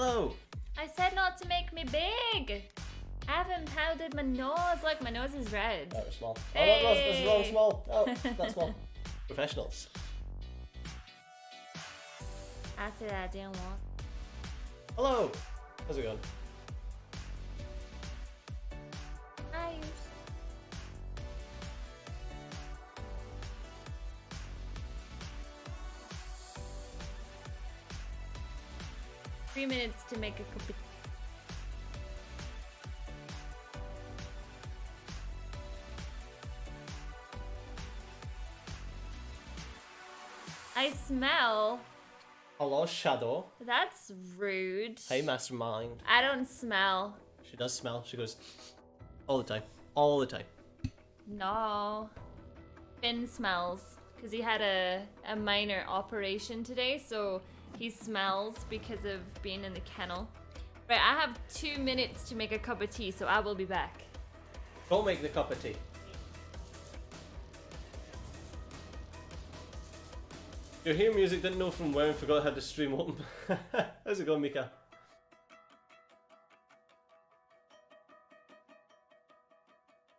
Hello. I said not to make me big. I haven't powdered my nose. Look, my nose is red. That was small. Hey. Oh, this is wrong, small. Oh, that's small. Professionals. I said I didn't want. Hello. How's it going? Nice. Three minutes to make a cup of I smell. Hello, Shadow. That's rude. Hey, Mastermind. I don't smell. She does smell. She goes all the time. All the time. No. Finn smells because he had a minor operation today, so he smells because of being in the kennel. Right, I have 2 minutes to make a cup of tea, so I will be back. Don't make the cup of tea. You hear music, didn't know from where, and forgot I had the stream open. How's it going, Mika?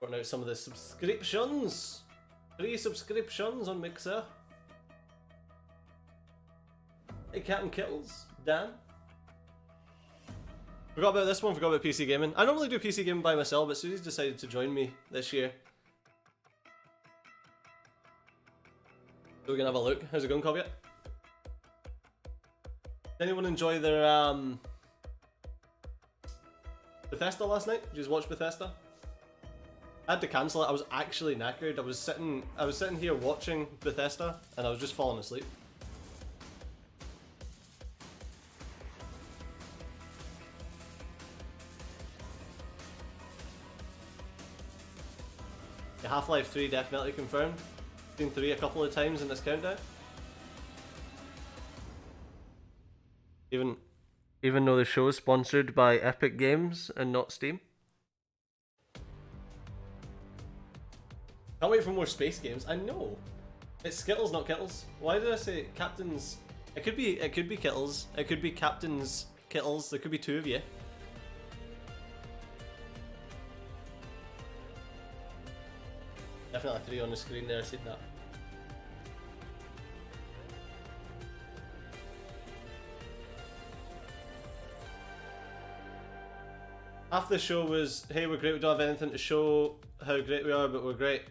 Sorting out some of the subscriptions. 3 subscriptions on Mixer. Hey, Captain Kittles. Dan. Forgot about this one, forgot about PC gaming. I normally do PC gaming by myself, but Susie's decided to join me this year. So we're gonna have a look. How's it going, Caveat? Did anyone enjoy their Bethesda last night? Did you just watch Bethesda? I had to cancel it. I was actually knackered. I was sitting here watching Bethesda and I was just falling asleep. The Half-Life 3 definitely confirmed. Seen 3 a couple of times in this countdown. Even though the show is sponsored by Epic Games and not Steam. Can't wait for more space games. I know. It's Skittles, not Kittles. Why did I say Captains? It could be Kittles. It could be Captains Kittles. There could be 2 of you. Definitely 3 on the screen there, I seen that. Half the show was, hey, we're great, we don't have anything to show how great we are, but we're great.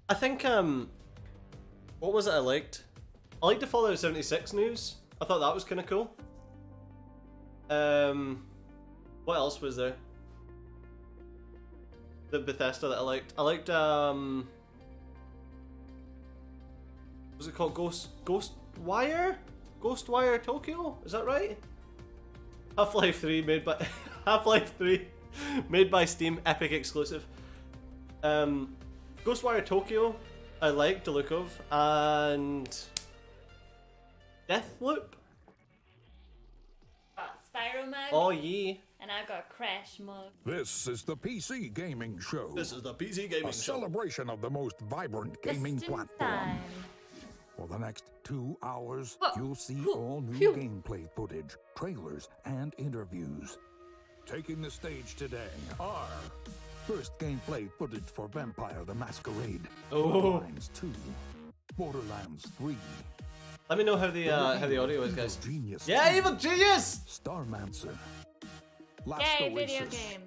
I think, what was it I liked? I liked the Fallout 76 news. I thought that was kind of cool. What else was there? The Bethesda that I liked. I liked what was it called? Ghostwire Tokyo? Is that right? Half-Life 3 made by Half-Life 3 made by Steam, Epic exclusive. Ghostwire Tokyo I liked the look of, and Deathloop. Got Spyro mug. Oh yeah. And I got Crash mug. This is the PC Gaming Show. This is the PC Gaming A Show. celebration of the most vibrant gaming Just in platform. time. For the next 2 hours, Whoa. you'll see Phew. all new Phew. gameplay footage, trailers, and interviews. Taking the stage today are first gameplay footage for Vampire the Masquerade, Oh. Borderlands 2, Borderlands 3, Let me know how the audio is, guys. Genius Yeah, 2, Evil Genius! Starmancer, Last Yay, Oasis, video game.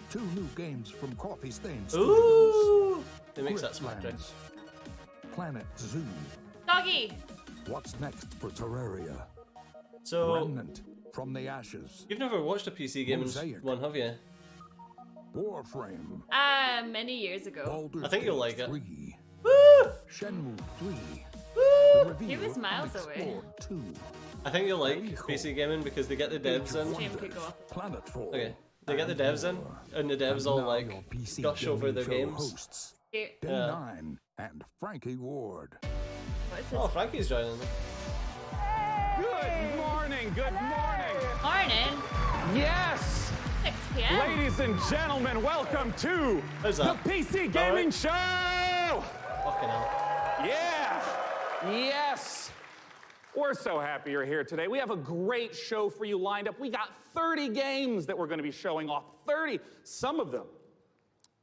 2 new games from Coffee Stain Studios, Ooh! They mix that smart right? Griftlands, Planet Zoo. Doggy. What's next for Terraria? So, Remnant from the Ashes. you've never watched a PC gaming Mosaic. one, have you? Warframe. Many years ago. Baldur's I think you'll Gate like it. 3. Woo! Shenmue 3. Woo! The reveal He was of miles away. Unexplored 2. I think you'll like Very cool. PC gaming because they get the devs in. Jim could go up. Planetfall. Okay, they get the and devs in, more. and the devs And all now like your PC gush over gaming their show games. Hosts Cute. Day Yeah. 9 and Frankie Ward. What is this? Oh, Frankie's joining them. Good morning, good morning. Morning. Yes, 6 p.m. ladies and gentlemen, welcome to How's the that? PC Gaming Alright. Show. Fucking hell. Yeah, yes. We're so happy you're here today. We have a great show for you lined up. We got 30 games that we're going to be showing off. 30. Some of them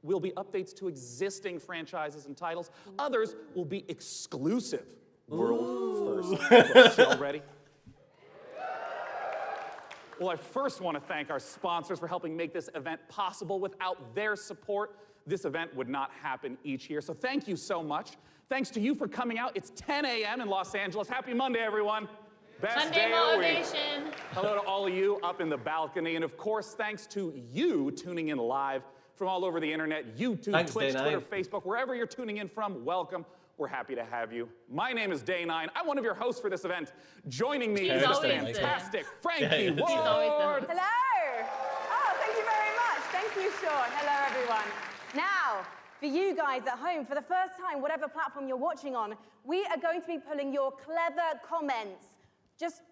will be updates to existing franchises and titles. Others will be exclusive world first. Y'all ready? Well, I first want to thank our sponsors for helping make this event possible. Without their support, this event would not happen each year. So thank you so much. Thanks to you for coming out. It's 10 a.m. in Los Angeles. Happy Monday, everyone. Best Monday day of the week. motivation. Hello to all of you up in the balcony. And of course, thanks to you tuning in live from all over the internet, YouTube, Thanks, Twitch, Day9. Twitter, Facebook, wherever you're tuning in from, welcome. We're happy to have you. My name is Day9. I'm one of your hosts for this event. Joining me He's is always fantastic Frankie Yeah, Ward. He's always the host. Hello! Oh, thank you very much. Thank you, Sean. Hello, everyone. Now, for you guys at home, for the first time, whatever platform you're watching on, we are going to be pulling your clever comments. Just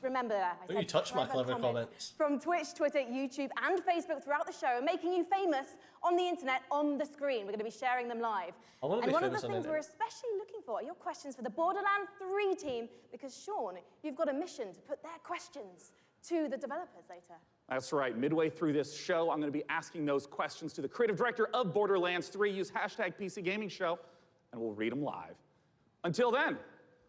remember that. Don't you touch my clever comments. From Twitch, Twitter, YouTube, and Facebook throughout the show, and making you famous on the internet, on the screen. We're going to be sharing them live. I wanna and be one of the famous on the things we're internet. especially looking for are your questions for the Borderlands 3 team, because Sean, you've got a mission to put their questions to the developers later. That's right. Midway through this show, I'm going to be asking those questions to the creative director of Borderlands 3. Use hashtag PC Gaming Show, and we'll read them live. Until then,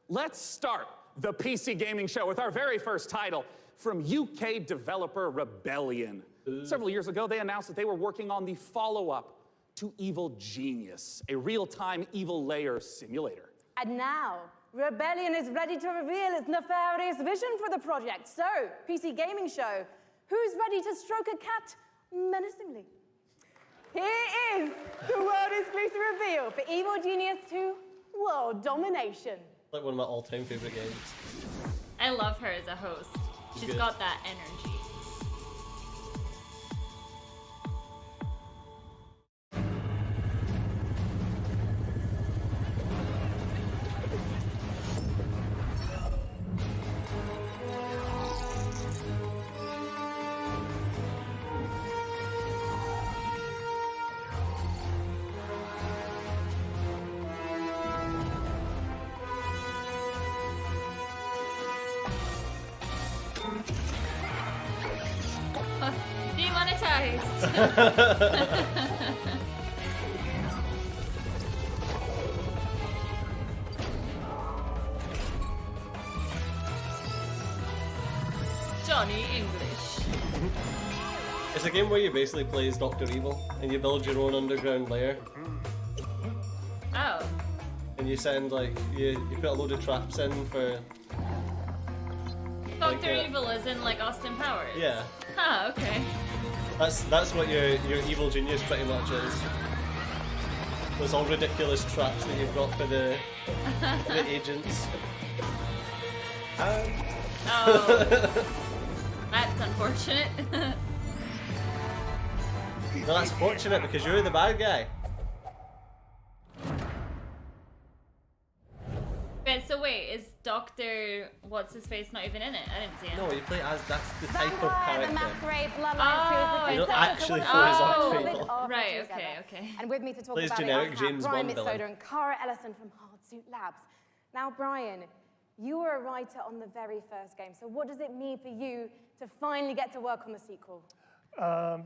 let's start the PC Gaming Show with our very first title from UK developer Rebellion. Several years ago, they announced that they were working on the follow-up to Evil Genius, a real-time evil layer simulator. And now, Rebellion is ready to reveal its nefarious vision for the project. So, PC Gaming Show, who's ready to stroke a cat menacingly? Here is the world exclusive reveal for Evil Genius 2 World Domination. Like one of my all-time favorite games. I love her as a host. She's good. got that energy. Demonetized. Johnny English. It's a game where you basically play as Dr. Evil, and you build your own underground lair, Oh. and you send like you put a load of traps in for Dr. Like, Evil is in like Austin Powers. yeah. Huh, okay. That's what your evil genius pretty much is. Those all ridiculous traps that you've got for the agents. Oh. That's unfortunate. No, that's fortunate because you're the bad guy. But so wait, is Dr. What's his face not even in it? I didn't see it. No, you play as that's the type of Vampire, the character. Masquerade, Bloodlines, Oh, You don't Who's actually the play as Oh. Dr. David Evil. Arthur Right, together. okay. And with me to talk Plays about generic it, I have James Brian Bond villain. Mitsoda and Cara Ellison from Hardsuit Labs. Now, Brian, you were a writer on the very first game, so what does it mean for you to finally get to work on the sequel?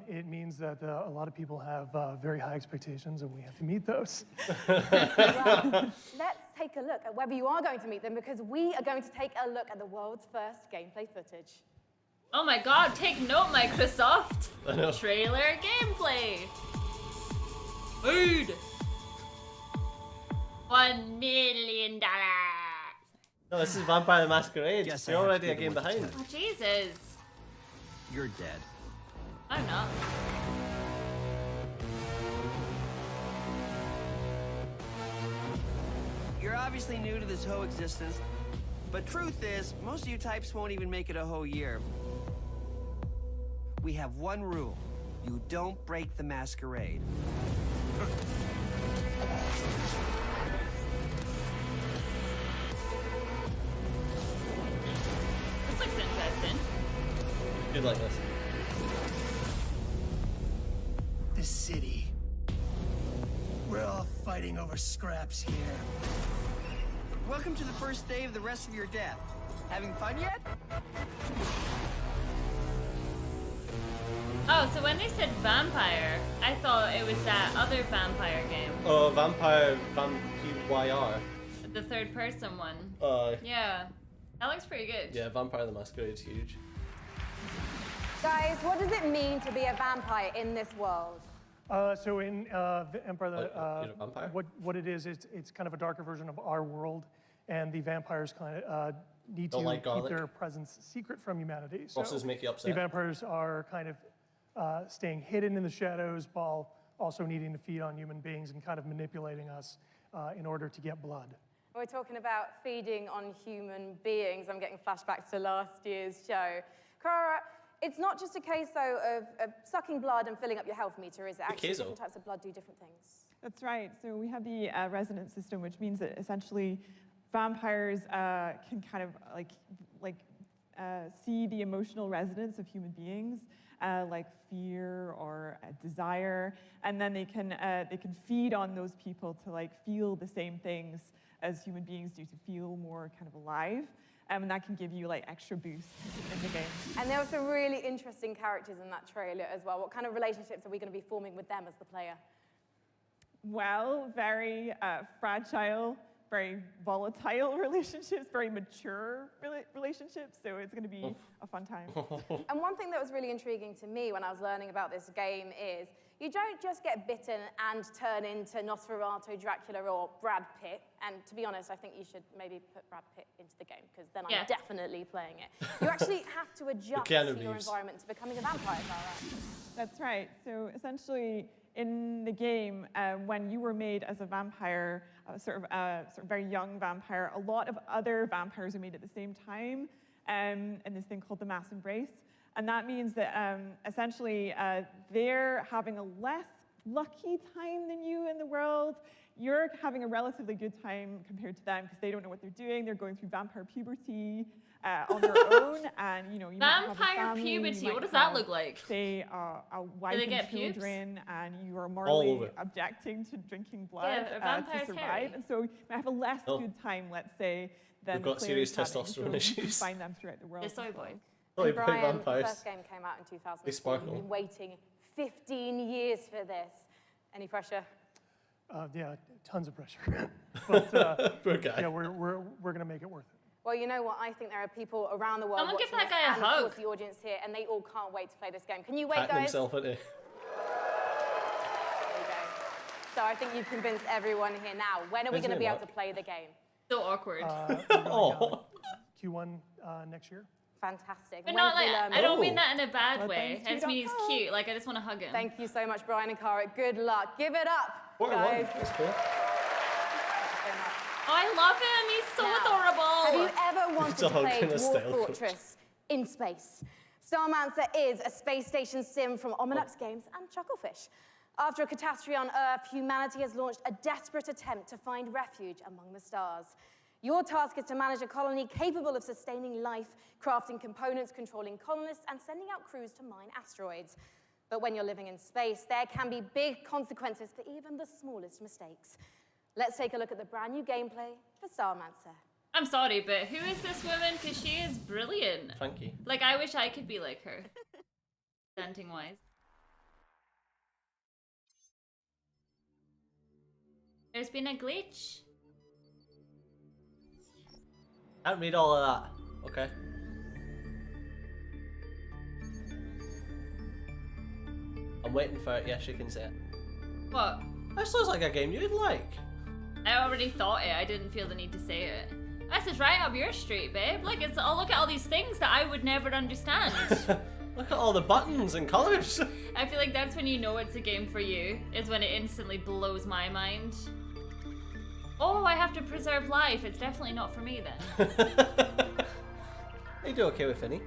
It means that a lot of people have very high expectations, and we have to meet those. Well, let's take a look at whether you are going to meet them, because we are going to take a look at the world's first gameplay footage. Oh my god, take note, Microsoft! I know. Trailer gameplay! Food! $1 million! No, this is Vampire the Masquerade. Guess You're I have already to a be the game one to behind. Oh, Jesus. You're dead. I'm not. You're obviously new to this whole existence, but truth is, most of you types won't even make it a whole year. We have one rule. You don't break the masquerade. This looks interesting. You'd like this. The city. We're all fighting over scraps here. Welcome to the first day of the rest of your death. Having fun yet? Oh, so when they said vampire, I thought it was that other vampire game, Oh, Vampire, the third person one. Yeah, that looks pretty good. yeah, Vampire the Masquerade's huge. Guys, what does it mean to be a vampire in this world? So in Empire, You're a vampire? what it is, it's kind of a darker version of our world, and the vampires kind of need Don't to like keep garlic. their presence secret from humanity. So Bosses make you the upset. vampires are kind of staying hidden in the shadows while also needing to feed on human beings and kind of manipulating us in order to get blood. We're talking about feeding on human beings. I'm getting flashbacks to last year's show. Cara, it's not just a case, though, of sucking blood and filling up your health meter, is it? Actually, Queso. different types of blood do different things. That's right. So we have the resonance system, which means that essentially vampires can kind of see the emotional resonance of human beings, like fear or desire, and then they can feed on those people to like feel the same things as human beings do, to feel more kind of alive. And that can give you like extra boost in the game. And there were some really interesting characters in that trailer as well. What kind of relationships are we going to be forming with them as the player? Well, very fragile, very volatile relationships, very mature relationships, so it's going to be a fun time. And one thing that was really intriguing to me when I was learning about this game is you don't just get bitten and turn into Nosferatu, Dracula, or Brad Pitt. And to be honest, I think you should maybe put Brad Pitt into the game, because then I'm definitely playing it. You actually have to adjust to your environment to becoming a vampire, is that right? That's right. So essentially, in the game, when you were made as a vampire, sort of very young vampire, a lot of other vampires are made at the same time in this thing called the Mass Embrace. And that means that essentially they're having a less lucky time than you in the world. You're having a relatively good time compared to them because they don't know what they're doing. They're going through vampire puberty on their own, and you might have a family, puberty. What does that look like? Say a wife they and get pubes? children, and you are morally objecting to drinking blood to survive, hairy. and so you might have a less good time, let's say, than We've got the serious players having, testosterone so issues. You can find them throughout the world. The soy boys. Oh, Brian, vampires. the first game came out in 2004. They sparkle. You've been waiting 15 years for this. Any pressure? Yeah, tons of pressure. But Poor guy. yeah, we're going to make it worth it. Well, you know what? I think there are people around the world Someone give watching that guy a this, and of hug. course the audience here, and they all can't wait to play this game. Can you wait, Patting guys? himself into. There you go. So I think you've convinced everyone here now. When are we Isn't going to it be able Mark? to play the game? So awkward. Oh. Q1 next year. Fantastic. But When not can we like, learn I don't more? mean that in a bad Well, way. thanks I just mean he's to cute. Like, I just want to hug him. Thank you so much, Brian and Cara. Good luck. Give it up, What a guys. one. That's cool. Thank you so much. Oh, I love him. He's so Now, adorable. Have you ever wanted It's a to hug play and a Dwarf style coach. Fortress in space? Starmancer is a space station sim from Ominux Games and Chucklefish. After a catastrophe on Earth, humanity has launched a desperate attempt to find refuge among the stars. Your task is to manage a colony capable of sustaining life, crafting components, controlling colonists, and sending out crews to mine asteroids. But when you're living in space, there can be big consequences for even the smallest mistakes. Let's take a look at the brand new gameplay for Starmancer. I'm sorry, but who is this woman? Because she is brilliant. Frankie. Like, I wish I could be like her. Presenting-wise. There's been a glitch. Can't read all of that. Okay. I'm waiting for it. Yeah, she can say it. What? This looks like a game you'd like. I already thought it. I didn't feel the need to say it. This is right up your street, babe. Like, it's all, look at all these things that I would never understand. Look at all the buttons and colours. I feel like that's when you know it's a game for you, is when it instantly blows my mind. Oh, I have to preserve life. It's definitely not for me then. You do okay with Finny.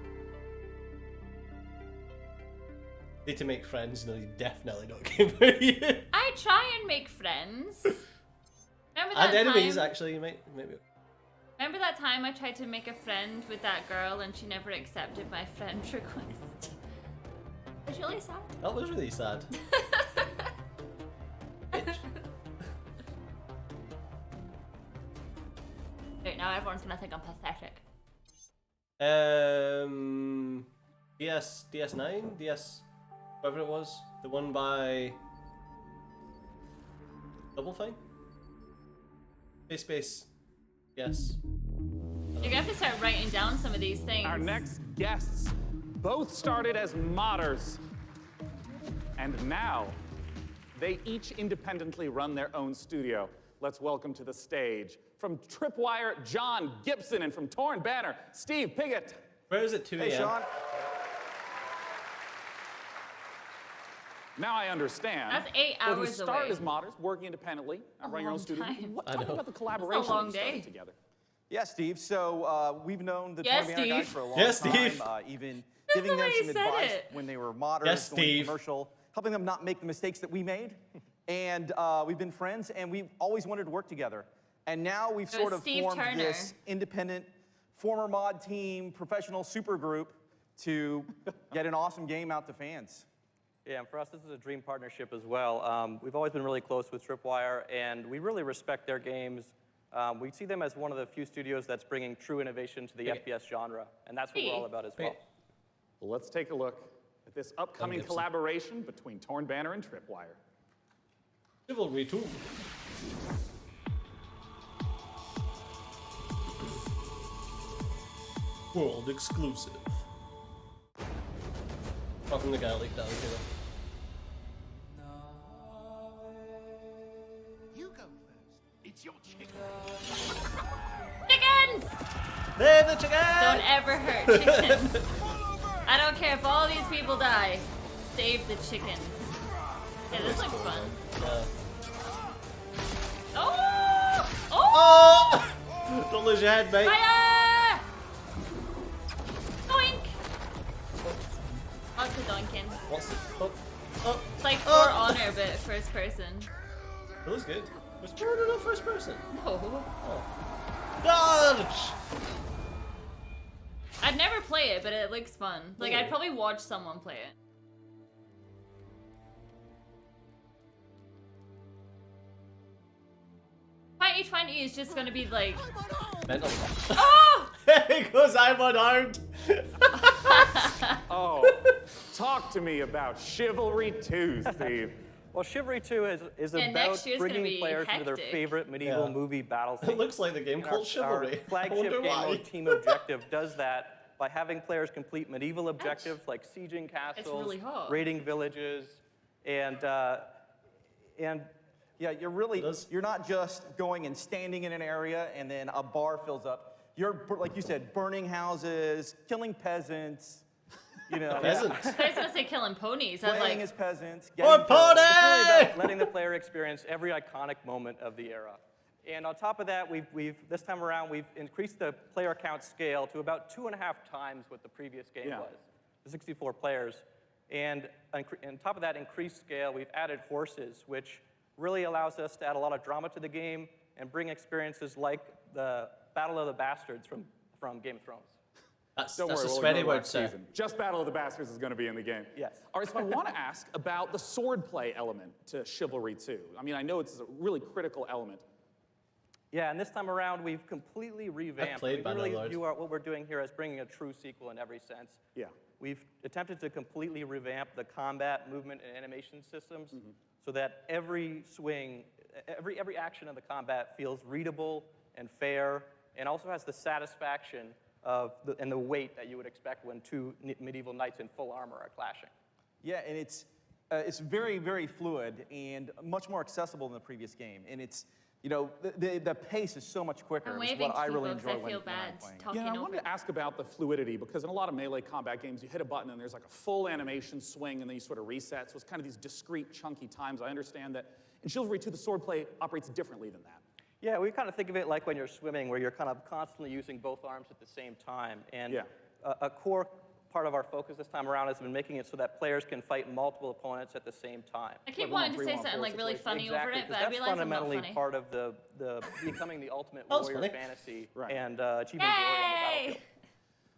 Need to make friends. No, you definitely not game for you. I try and make friends. Remember And that enemies, time? actually, maybe. Remember that time I tried to make a friend with that girl and she never accepted my friend request? It's really sad. That was really sad. Bitch. Right now everyone's gonna think I'm pathetic. DS9, whatever it was, the one by Double Fine. Space. Yes. You're gonna have to start writing down some of these things. Our next guests both started as modders, and now they each independently run their own studio. Let's welcome to the stage from Tripwire, John Gibson, and from Torn Banner, Steve Piggott. Where is it? 2 a.m. Hey, Sean. Now I understand. That's 8 Well, hours you started away. as modders, working independently, running your own long studio. time. Tell me about the collaboration long that you started day. together. Yeah, Steve. So we've known the Yes, Torn Banner guys Steve. for a long Yes, time. Steve. Even That's giving the them way some he said advice it. when they were modders, Yes, going Steve. commercial, helping them not make the mistakes that we made. And we've been friends, and we've always wanted to work together. And now we've It sort was of Steve formed Turner. this independent, former mod team, professional super group to get an awesome game out to fans. Yeah, and for us, this is a dream partnership as well. We've always been really close with Tripwire, and we really respect their games. We see them as one of the few studios that's bringing true innovation to the FPS genre, and that's what we're all about as well. Well, let's take a look at this upcoming Gibson. collaboration between Torn Banner and Tripwire. Chivalry 2. World exclusive. Apart from the guy leaked out, You go first. It's your chicken. Chickens! They're the chicken! Don't ever hurt chickens. I don't care if all these people die. Save the chickens. Yeah, this looks fun. Yeah. Oh! Oh! Oh! Don't lose your head, mate. Fire! Doink! Lots of doinking. What's it? Oh. Oh. It's like For Oh. Honor, but first person. It was good. Was Jordan not first person? No. Dodge! I'd never play it, but it looks fun. Like, I'd probably watch someone play it. Fighty 20 is just gonna be like... Mental. Oh! He goes, I'm unarmed. Oh, talk to me about Chivalry 2, Steve. Well, Chivalry 2 is Yeah, about next year's gonna bringing be players into their hectic. favorite medieval Yeah. movie battle It scenes. looks like the game And called Chivalry. Our I flagship wonder game why. mode Team Objective does that by having players complete medieval objectives like sieging castles, really hard. raiding villages, and Yeah, you're not just going and standing in an area and then a bar fills up. You're, like you said, burning houses, killing peasants, you know. Peasants. I was gonna say killing ponies. I was Playing like, as peasants. More getting killed. party! It's really about letting the player experience every iconic moment of the era. And on top of that, this time around, we've increased the player count scale to about 2.5 times what the previous game was, the 64 players. And on top of that increased scale, we've added horses, which really allows us to add a lot of drama to the game and bring experiences like the Battle of the Bastards from Game of Thrones. That's Don't a worry, we'll sweaty ignore word, that sir. season. Just Battle of the Bastards is going to be in the game. Yes. All right, so I want to ask about the swordplay element to Chivalry 2. I mean, I know it's a really critical element. Yeah, and this time around, we've completely revamped. played We Bannerlord. really view what we're doing here as bringing a true sequel in every sense. Yeah. We've attempted to completely revamp the combat, movement, and animation systems so that every swing, every action of the combat feels readable and fair, and also has the satisfaction of and the weight that you would expect when two medieval knights in full armor are clashing. Yeah, and it's very, very fluid and much more accessible than the previous game. And it's, you know, the pace is so much quicker. I'm It's waving what I to really you folks. enjoy I feel when I'm bad playing. talking Yeah, I over. wanted to ask about the fluidity, because in a lot of melee combat games, you hit a button and there's like a full animation swing and then you sort of reset. So it's kind of these discrete, chunky times. I understand that in Chivalry 2, the swordplay operates differently than that. Yeah, we kind of think of it like when you're swimming, where you're kind of constantly using both arms at the same time. And Yeah. a core part of our focus this time around has been making it so that players can fight multiple opponents at the same time. I keep Like wanting to 1-on-3, say 1-on-4 something like really funny Exactly, over it, 'cause but I that's realize I'm not fundamentally funny. part of the becoming the ultimate That was warrior funny. fantasy Right. and achieving glory on the Yay! battlefield.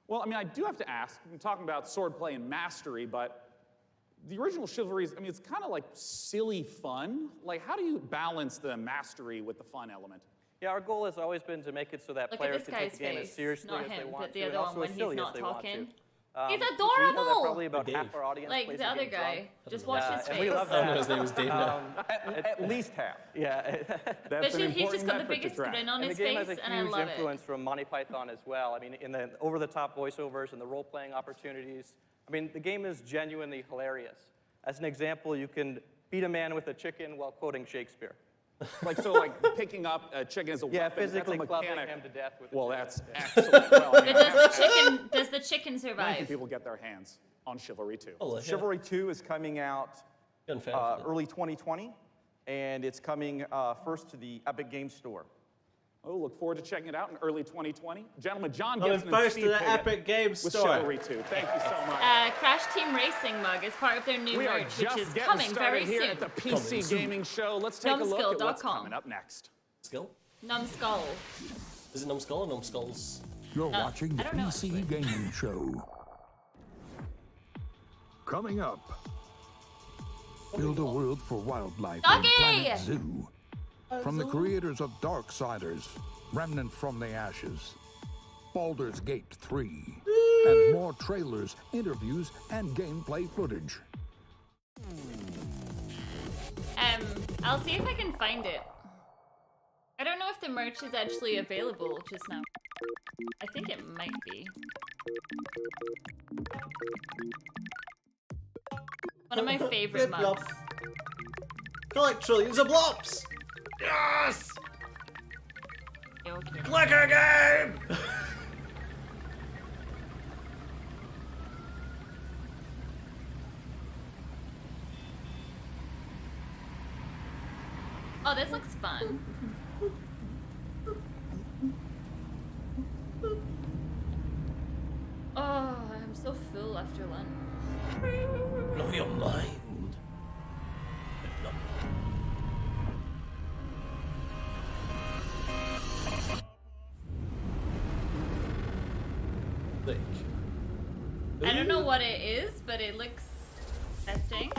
Well, I mean, I do have to ask, I'm talking about swordplay and mastery, but the original Chivalry is, I mean, it's kind of like silly fun. Like, how do you balance the mastery with the fun element? Yeah, our goal has always been to make it so that Look at players this can take guy's the game as face. seriously Not as they him, want but the to, other and one also when as he's silly as not they want talking. to. He's We know that adorable! probably about Dave. half our audience Like plays the other game drunk. guy. Just watch his face. And we love I that. know his name is Dave now. At least half. Yeah. That's an But he's just important got the metric to biggest track. grin on And the his game face, has a and I huge love influence from Monty Python as well. I mean, in the over-the-top voiceovers and the role-playing opportunities. I mean, the game is genuinely hilarious. As an example, you can beat a man with a chicken while quoting Shakespeare. Like picking up a chicken as a Yeah, weapon. physically that's a clubbing mechanic. him to death with Well, a that's chicken. excellent. Well, I mean, But does the chicken when can survive? people get their hands on Chivalry 2? Oh, yeah. Chivalry 2 is coming out Unfair. early 2020, and it's coming first to the Epic Games Store. Oh, look forward to checking it out in early 2020. Gentlemen, John Coming Gibson and first Steve to the Piggott Epic Games with Store. Chivalry 2. Thank you so much. Crash Team Racing mug is part of their new We are merch, which just is getting coming started very here soon. at the PC Gaming Show. Let's take a look at what's Numbskull.com. coming up next. Skill? Numbskull. Is it Numbskull or Numbskulls? You're watching the I don't know, PC Gaming Show. Coming up, build a world for wildlife Doggy! in Planet Zoo. From the creators of Darksiders, Remnant from the Ashes, Baldur's Gate 3, and more trailers, interviews, and gameplay footage. I'll see if I can find it. I don't know if the merch is actually available just now. I think it might be. One of my favorite Blip mugs. blop. Collect trillions of blops! Yes! Okay. Clicker game! Oh, this looks fun. Oh, I'm so full after lunch. Blow your mind. Like. I don't know what it is, but it looks interesting.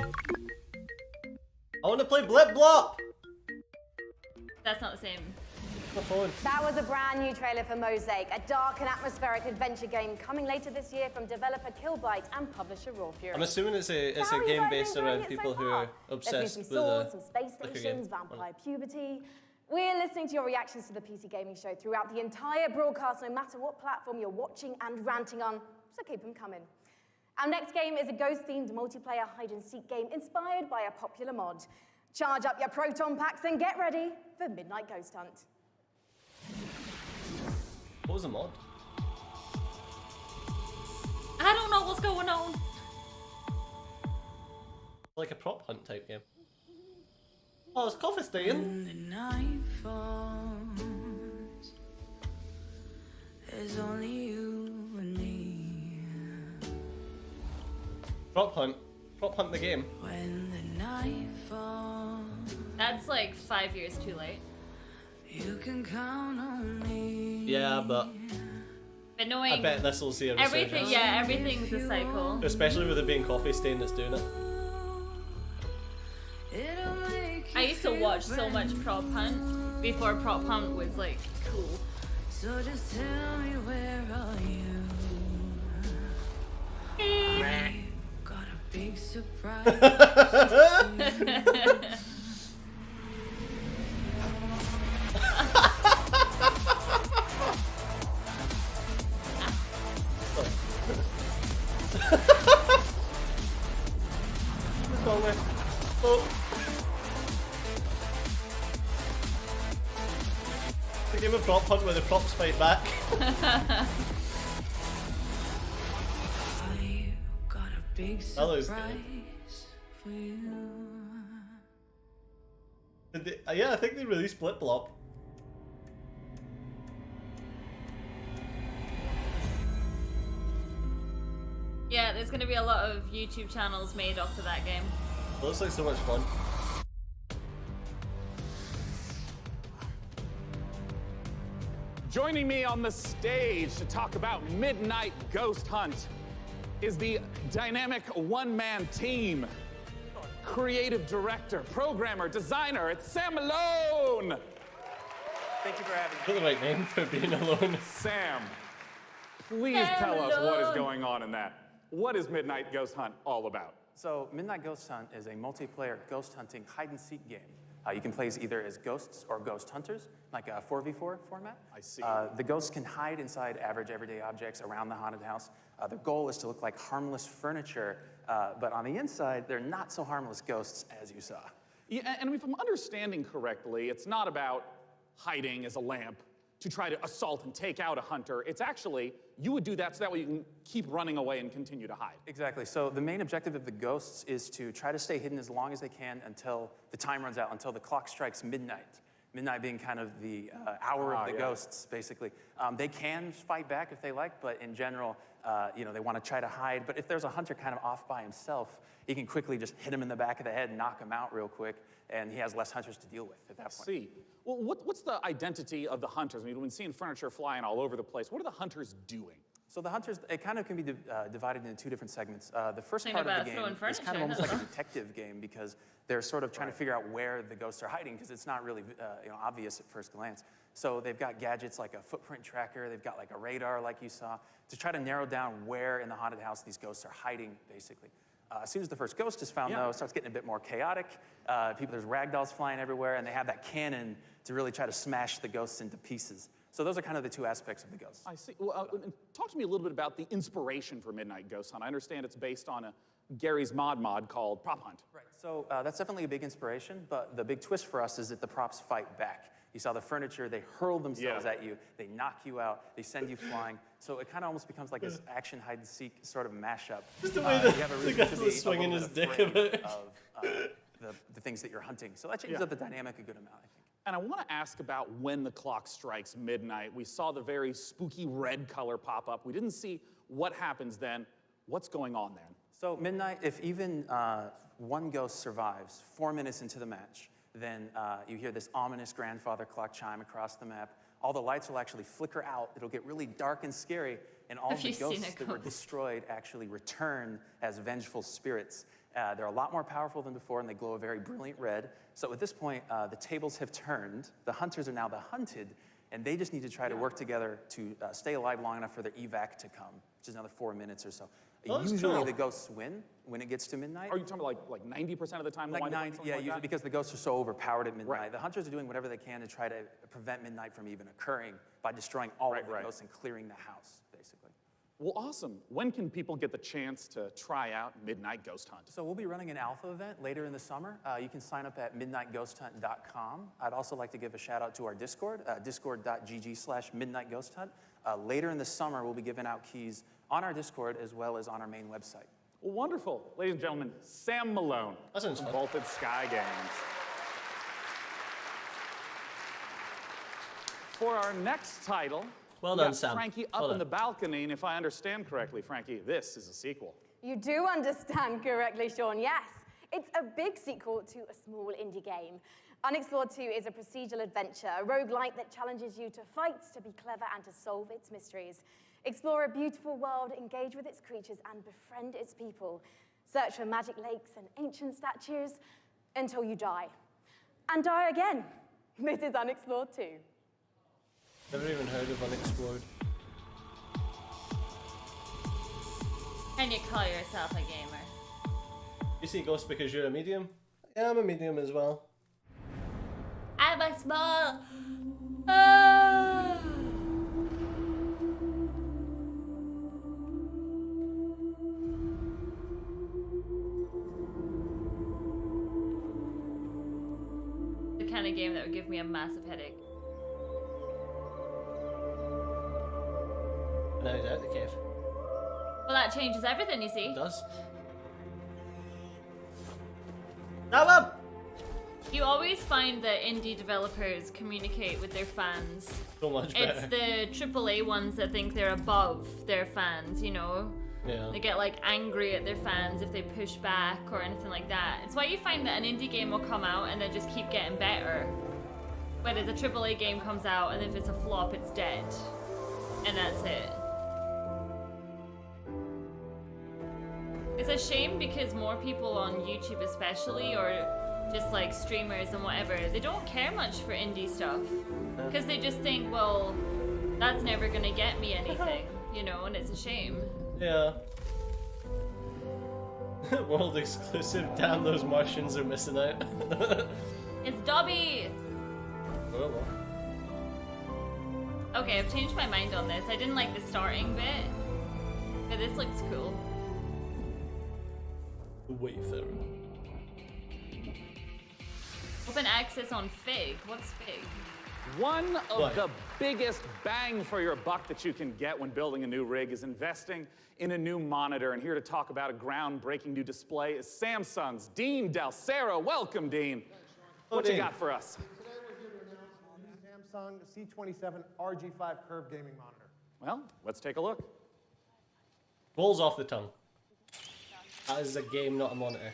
I want to play Blip Blop! That's not the same. My phone. That was a brand new trailer for Mosaic, a dark and atmospheric adventure game coming later this year from developer Killbyte and publisher Raw Fury. I'm assuming it's a So how are you game guys based enjoying around it people so who far? are There's obsessed been with some swords, some the space liquor stations, game. vampire puberty. We're listening to your reactions to the PC Gaming Show throughout the entire broadcast, no matter what platform you're watching and ranting on, so keep them coming. Our next game is a ghost-themed multiplayer hide-and-seek game inspired by a popular mod. Charge up your proton packs and get ready for Midnight Ghost Hunt. What was the mod? I don't know what's going on. Like a prop hunt type game. Oh, it's Coffee Stain. The night falls. There's only you and me. Prop hunt. Prop hunt the game. When the night falls, That's like 5 years too late. you can count on me. Yeah, but But knowing I bet this will see a everything, resurgence. yeah, everything's a cycle. Especially with it being Coffee Stain that's doing it. It'll make I you used to feel watch so brand much Prop Hunt before Prop Hunt was like cool. So just tell me, where are you? Got a big surprise. The game of prop hunt where the props fight back. Got a big That looks surprise good. for you. Did they, yeah, I think they released Blip Blop. Yeah, there's gonna be a lot of YouTube channels made off of that game. It looks like so much fun. Joining me on the stage to talk about Midnight Ghost Hunt is the dynamic one-man team. Creative director, programmer, designer, it's Sam Malone. Thank you for having me. Got the right name for being alone. Sam, please tell us what is going on in that. What is Midnight Ghost Hunt all about? So Midnight Ghost Hunt is a multiplayer ghost hunting hide-and-seek game. You can play either as ghosts or ghost hunters, like a 4v4 format. I see. The ghosts can hide inside average everyday objects around the haunted house. Their goal is to look like harmless furniture, but on the inside, they're not so harmless ghosts as you saw. Yeah, and if I'm understanding correctly, it's not about hiding as a lamp to try to assault and take out a hunter. It's actually, you would do that so that way you can keep running away and continue to hide. Exactly. So the main objective of the ghosts is to try to stay hidden as long as they can until the time runs out, until the clock strikes midnight. Midnight being kind of the hour of the ghosts, basically. They can fight back if they like, but in general, they want to try to hide. But if there's a hunter kind of off by himself, you can quickly just hit him in the back of the head and knock him out real quick, and he has less hunters to deal with at that point. I see. Well, what's the identity of the hunters? I mean, we've been seeing furniture flying all over the place. What are the hunters doing? So the hunters, it kind of can be divided into two different segments. The first part of the game is kind of almost like a detective game because they're sort of trying to figure out where the ghosts are hiding because it's not really obvious at first glance. So they've got gadgets like a footprint tracker, they've got like a radar like you saw, to try to narrow down where in the haunted house these ghosts are hiding, basically. As soon as the first ghost is found, though, it starts getting a bit more chaotic. There's ragdolls flying everywhere, and they have that cannon to really try to smash the ghosts into pieces. So those are kind of the two aspects of the ghosts. I see. Well, talk to me a little bit about the inspiration for Midnight Ghost Hunt. I understand it's based on Gary's mod called Prop Hunt. Right. So that's definitely a big inspiration, but the big twist for us is that the props fight back. You saw the furniture, they hurl themselves at you, they knock you out, they send you flying. So it kind of almost becomes like this action hide-and-seek sort of mashup. Just the way the guy was swinging his dick about. Of the things that you're hunting. So that changes up the dynamic a good amount, I think. And I want to ask about when the clock strikes midnight. We saw the very spooky red color pop up. We didn't see what happens then. What's going on then? So midnight, if even one ghost survives 4 minutes into the match, then you hear this ominous grandfather clock chime across the map. All the lights will actually flicker out. It'll get really dark and scary, and all the ghosts that were destroyed actually return as vengeful spirits. They're a lot more powerful than before, and they glow a very brilliant red. So at this point, the tables have turned. The hunters are now the hunted, and they just need to try to work together to stay alive long enough for their evac to come, which is another 4 minutes or so. Usually the ghosts win when it gets to midnight. Are you talking about like 90% of the time? Like 90, yeah, usually because the ghosts are so overpowered at midnight. Right. The hunters are doing whatever they can to try to prevent midnight from even occurring by destroying all of the ghosts and clearing the house, basically. Well, awesome. When can people get the chance to try out Midnight Ghost Hunt? So we'll be running an alpha event later in the summer. You can sign up at midnightghosthunt.com. I'd also like to give a shout out to our Discord, discord.gg/midnightghosthunt. Later in the summer, we'll be giving out keys on our Discord as well as on our main website. Well, wonderful. Ladies and gentlemen, Sam Malone from Vaulted Sky Games. For our next title, well done, Sam. Frankie up in the balcony, and if I understand correctly, Frankie, this is a sequel. You do understand correctly, Sean, yes. It's a big sequel to a small indie game. Unexplored 2 is a procedural adventure, a roguelike that challenges you to fight, to be clever, and to solve its mysteries. Explore a beautiful world, engage with its creatures, and befriend its people. Search for magic lakes and ancient statues until you die. And die again. This is Unexplored 2. Never even heard of Unexplored. Can you call yourself a gamer? You see ghosts because you're a medium? Yeah, I'm a medium as well. I'm a small. The kind of game that would give me a massive headache. Now he's out the cave. Well, that changes everything, you see. It does. Now You always find that indie developers communicate with their fans. So much better. It's the AAA ones that think they're above their fans, you know? Yeah. They get like angry at their fans if they push back or anything like that. It's why you find that an indie game will come out and they just keep getting better. Whereas a AAA game comes out and if it's a flop, it's dead. And that's it. It's a shame because more people on YouTube especially, or just like streamers and whatever, they don't care much for indie stuff because they just think, well, that's never gonna get me anything, you know, and it's a shame. Yeah. World exclusive. Damn, those Martians are missing out. It's Dobby. Oh, well. Okay, I've changed my mind on this. I didn't like the starting bit, but this looks cool. Wayfarer. Open access on Fig. What's Fig? One of What? the biggest bang for your buck that you can get when building a new rig is investing in a new monitor. And here to talk about a groundbreaking new display is Samsung's Dean Dalcero. Welcome, Dean. What you got for us? Today we're here to announce the new Samsung C27 RG5 curved gaming monitor. Well, let's take a look. Balls off the tongue. That is a game, not a monitor.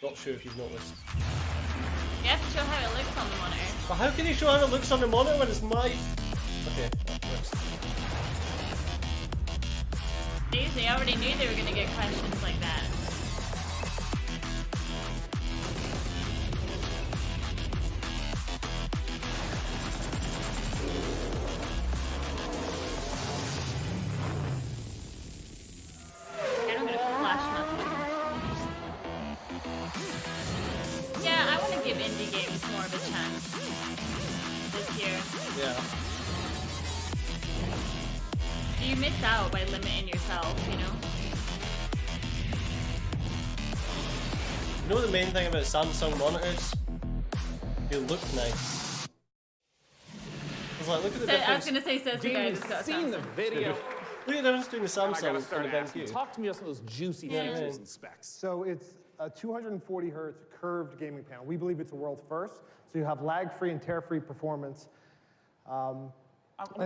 Not sure if you've noticed. You have to show how it looks on the monitor. But how can you show how it looks on the monitor when it's my... Okay, that works. See, they already knew they were gonna get questions like that. I'm gonna flash nothing. Yeah, I want to give indie games more of a chance this year. Yeah. You miss out by limiting yourself, you know? You know the main thing about Samsung monitors? They look nice. I was like, look at the difference. I was gonna say, says the guy who's got Seen the Samsung. video. Look at the difference between the I Samsung gotta and start the asking. BenQ. Talk to me about some of those juicy features and specs. So it's a 240 hertz curved gaming panel. We believe it's a world first. So you have lag-free and tear-free performance. And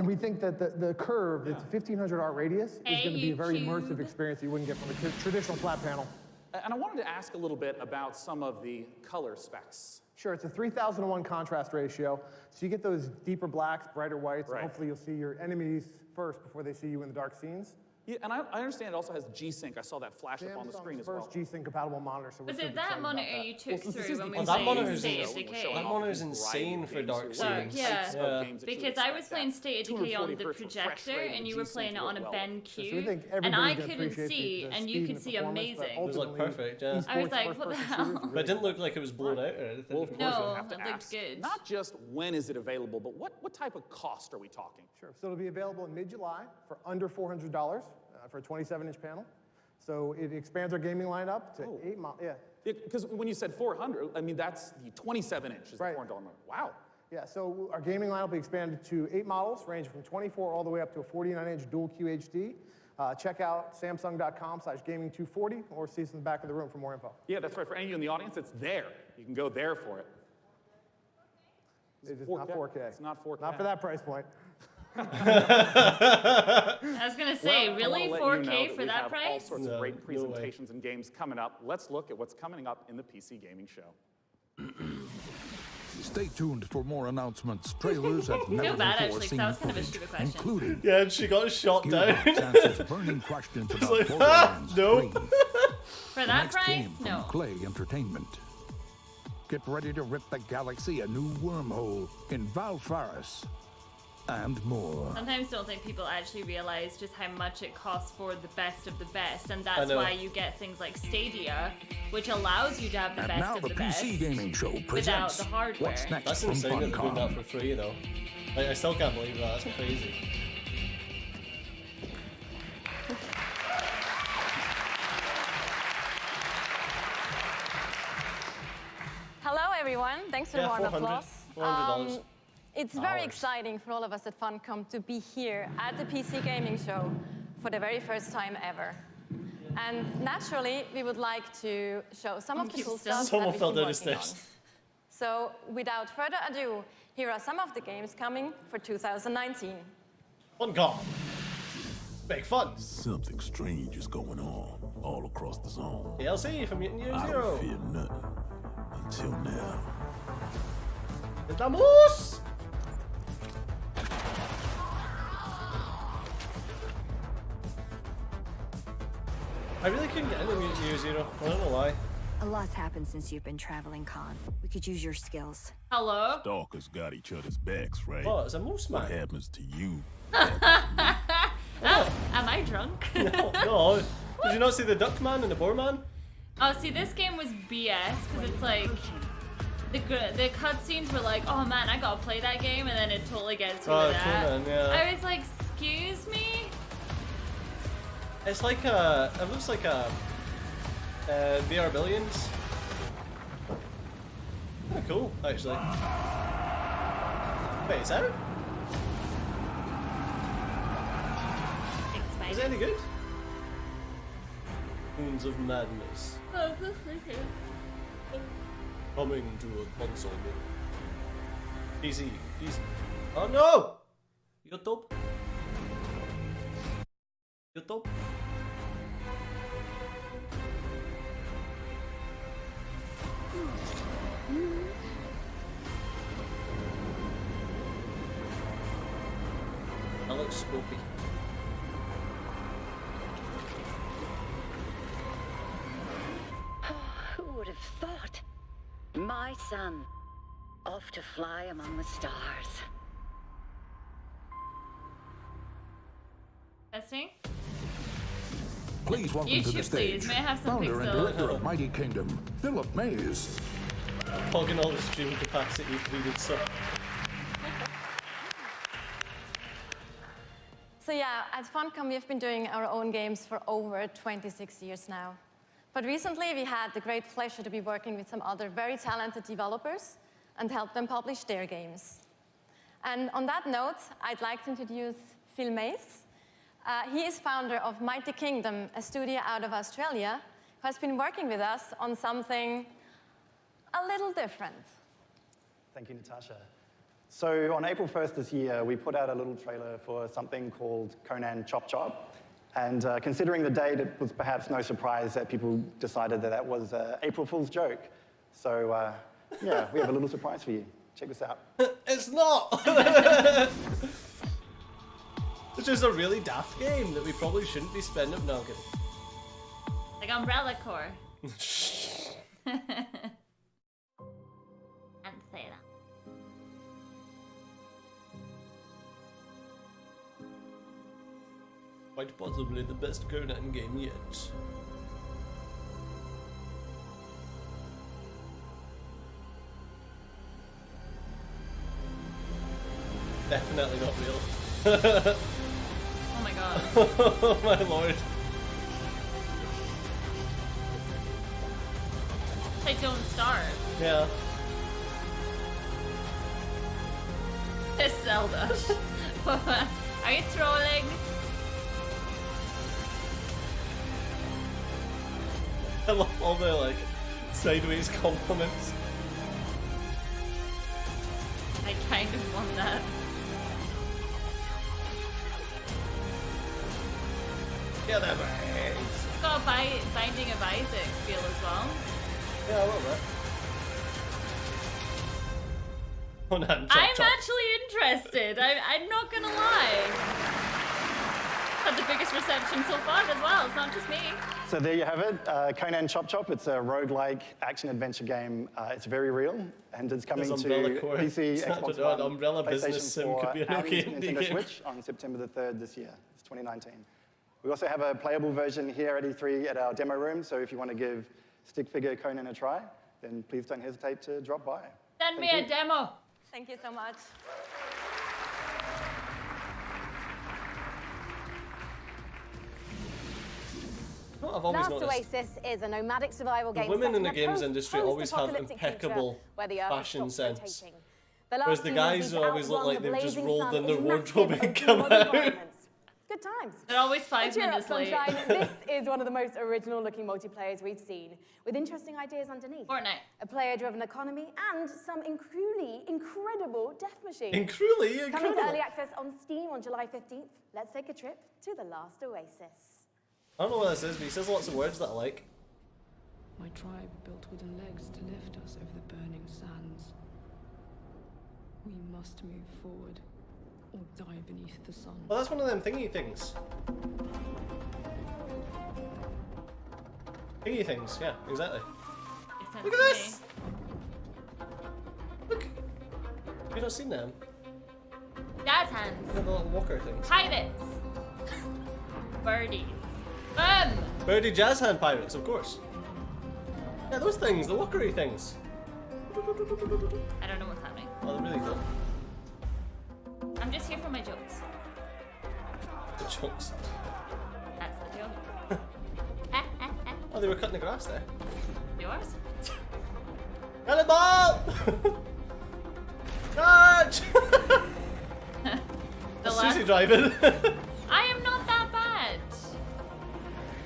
we think that the curve, it's a 1500 art radius, is going to be a very immersive experience you wouldn't get from a traditional flat panel. And I wanted to ask a little bit about some of the color specs. Sure, it's a 3000:1 contrast ratio. So you get those deeper blacks, brighter whites, and hopefully you'll see your enemies first before they see you in the dark scenes. Yeah, and I understand it also has G-Sync. I saw that flash up on the screen as well. First G-Sync compatible monitor. So Was it that monitor you took through when we Oh, were that playing monitor's State of Decay? that monitor's insane for dark scenes. Yeah, because I was playing State of Decay on the projector and you were playing it on a BenQ, and I couldn't see, and you could see amazing. It was like perfect, yeah. I was like, what the hell? But it didn't look like it was blown out or anything. Well, of course, No, you'll have to it looked ask, good. not just when is it available, but what type of cost are we talking? Sure, so it'll be available in mid-July for under $400 for a 27-inch panel. So it expands our gaming lineup to 8 models. Yeah. Because when you said 400, I mean, that's the 27-inch is the $400 number. Wow. Yeah, so our gaming lineup will be expanded to 8 models, ranging from 24 all the way up to a 49-inch dual QHD. Check out samsung.com/gaming240 or see us in the back of the room for more info. Yeah, that's right. For any of you in the audience, it's there. You can go there for it. It is not 4K. It's not 4K. Not for that price point. I was gonna say, Well, I really, wanna let you 4K know that for we that have price? all sorts of great No way. presentations and games coming up. Let's look at what's coming up in the PC Gaming Show. Stay tuned for more announcements, trailers, and never bad, before actually, 'cause seen that was kind of a footage, stupid question. including Yeah, and she got shot down. answers burning questions It's about like, Borderlands no. 3. For The that next price, game from no. Clay Entertainment. Get ready to rip the galaxy a new wormhole in Valfaris and more. Sometimes don't think people actually realize just how much it costs for the best of the best, and I that's know. why you get things like Stadia, which allows you to have the And best now of the the PC best Gaming Show without presents the hardware. What's Next That's from insane that they're doing that Funcom. for free, though. Like, I still can't believe that. That's crazy. Hello, everyone. Thanks for the Yeah, warm 400 applause. $400. It's very Hours. exciting for all of us at Funcom to be here at the PC Gaming Show for the very first time ever. And naturally, we would like to show some of the cool stuff Someone that fell we've down been the working on. stairs. So, without further ado, here are some of the games coming for 2019. Fun God. Big fun. Something strange is going on all across the zone. DLC from Mutant Year I Zero. don't fear nothing until now. Estamos! I really couldn't get into Mutant Year Zero. I don't know why. A lot's happened since you've been traveling, Khan. We could use your skills. Hello? Stalkers got each other's backs, right? Oh, it's a moose man. What happens to you? Oh, am I drunk? No. Did you not see the duck man and the boar man? Oh, see, this game was BS because it's like the cutscenes were like, oh man, I gotta play that game, and then it totally gets rid of that. Conan, yeah. I was like, excuse me. It's like it looks like VR Billions. Kinda cool, actually. Wait, is that it? Is it any good? Moons of Madness. Coming to a console. Easy. Oh no! YouTube. That looks spooky. Who would have thought? My son, off to fly among the stars. Testing? Please welcome to the YouTube, stage, please. May I have some founder and pixels? director of Mighty Kingdom, Philip Mays. Hogging all the stream capacity if needed, so. So yeah, at Funcom we've been doing our own games for over 26 years now. But recently we had the great pleasure to be working with some other very talented developers and help them publish their games. And on that note, I'd like to introduce Phil Mays. He is founder of Mighty Kingdom, a studio out of Australia, who has been working with us on something a little different. Thank you, Natasha. So on April 1st this year, we put out a little trailer for something called Conan Chop Chop. And considering the date, it was perhaps no surprise that people decided that that was an April Fool's joke. So yeah, we have a little surprise for you. Check this out. It's not! It's just a really daft game that we probably shouldn't be spending. No, I'm kidding. Like Umbrella Corps. And say that. Quite possibly the best Conan game yet. Definitely not real. Oh my god. Oh my lord. They don't starve. Yeah. It's Zelda. Are you trolling? I love all the like sideways compliments. I kind of want that. Yeah, that right. It's got a Binding of Isaac feel as well. Yeah, a little bit. Conan, chop, I'm chop. actually interested. I'm not gonna lie. Had the biggest reception so far as well. It's not just me. So there you have it, Conan Chop Chop. It's a roguelike action-adventure game. It's very real, and it's coming to Umbrella Corps. PC, Xbox One, Umbrella Business PlayStation Sim 4, could be an and okay indie Nintendo game. Switch on September the 3rd this year. It's 2019. We also have a playable version here at E3 at our demo room, so if you want to give stick figure Conan a try, then please don't hesitate to drop by. Send me Thank a you. demo. Thank you so much. What I've always Last noticed. Oasis is a nomadic survival The game women set in the a games industry always have post-apocalyptic impeccable future where the Earth fashion stops sense. rotating. The last Whereas the few guys movies always look outrun like the they've just blazing rolled sun in their in wardrobe massive and come open out. environments. Good times. They're always 5 Cheer up, minutes late. Sunshine. This is one of the most original-looking multiplayers we've seen, with interesting ideas underneath. Fortnite. A player-driven economy and some incredible death machines. Incredibly Coming to incredible. early access on Steam on July 15th. Let's take a trip to the last Oasis. I don't know what this is, but he says lots of words that I like. My tribe built wooden legs to lift us over the burning sands. We must move forward, or die beneath the sun. Well, that's one of them thingy things. Thingy things, yeah, exactly. Look at this! Look! Have you not seen them? Jazz hands. The little walker things. Pirates. Birdies. Boom! Birdie jazz hand pirates, of course. Yeah, those things, the walkery things. I don't know what's happening. Oh, they're really cool. I'm just here for my jokes. The chunks. That's the joke. Oh, they were cutting the grass there. Yours? Cannonball! Charge! That's Susie driving. I am not that bad.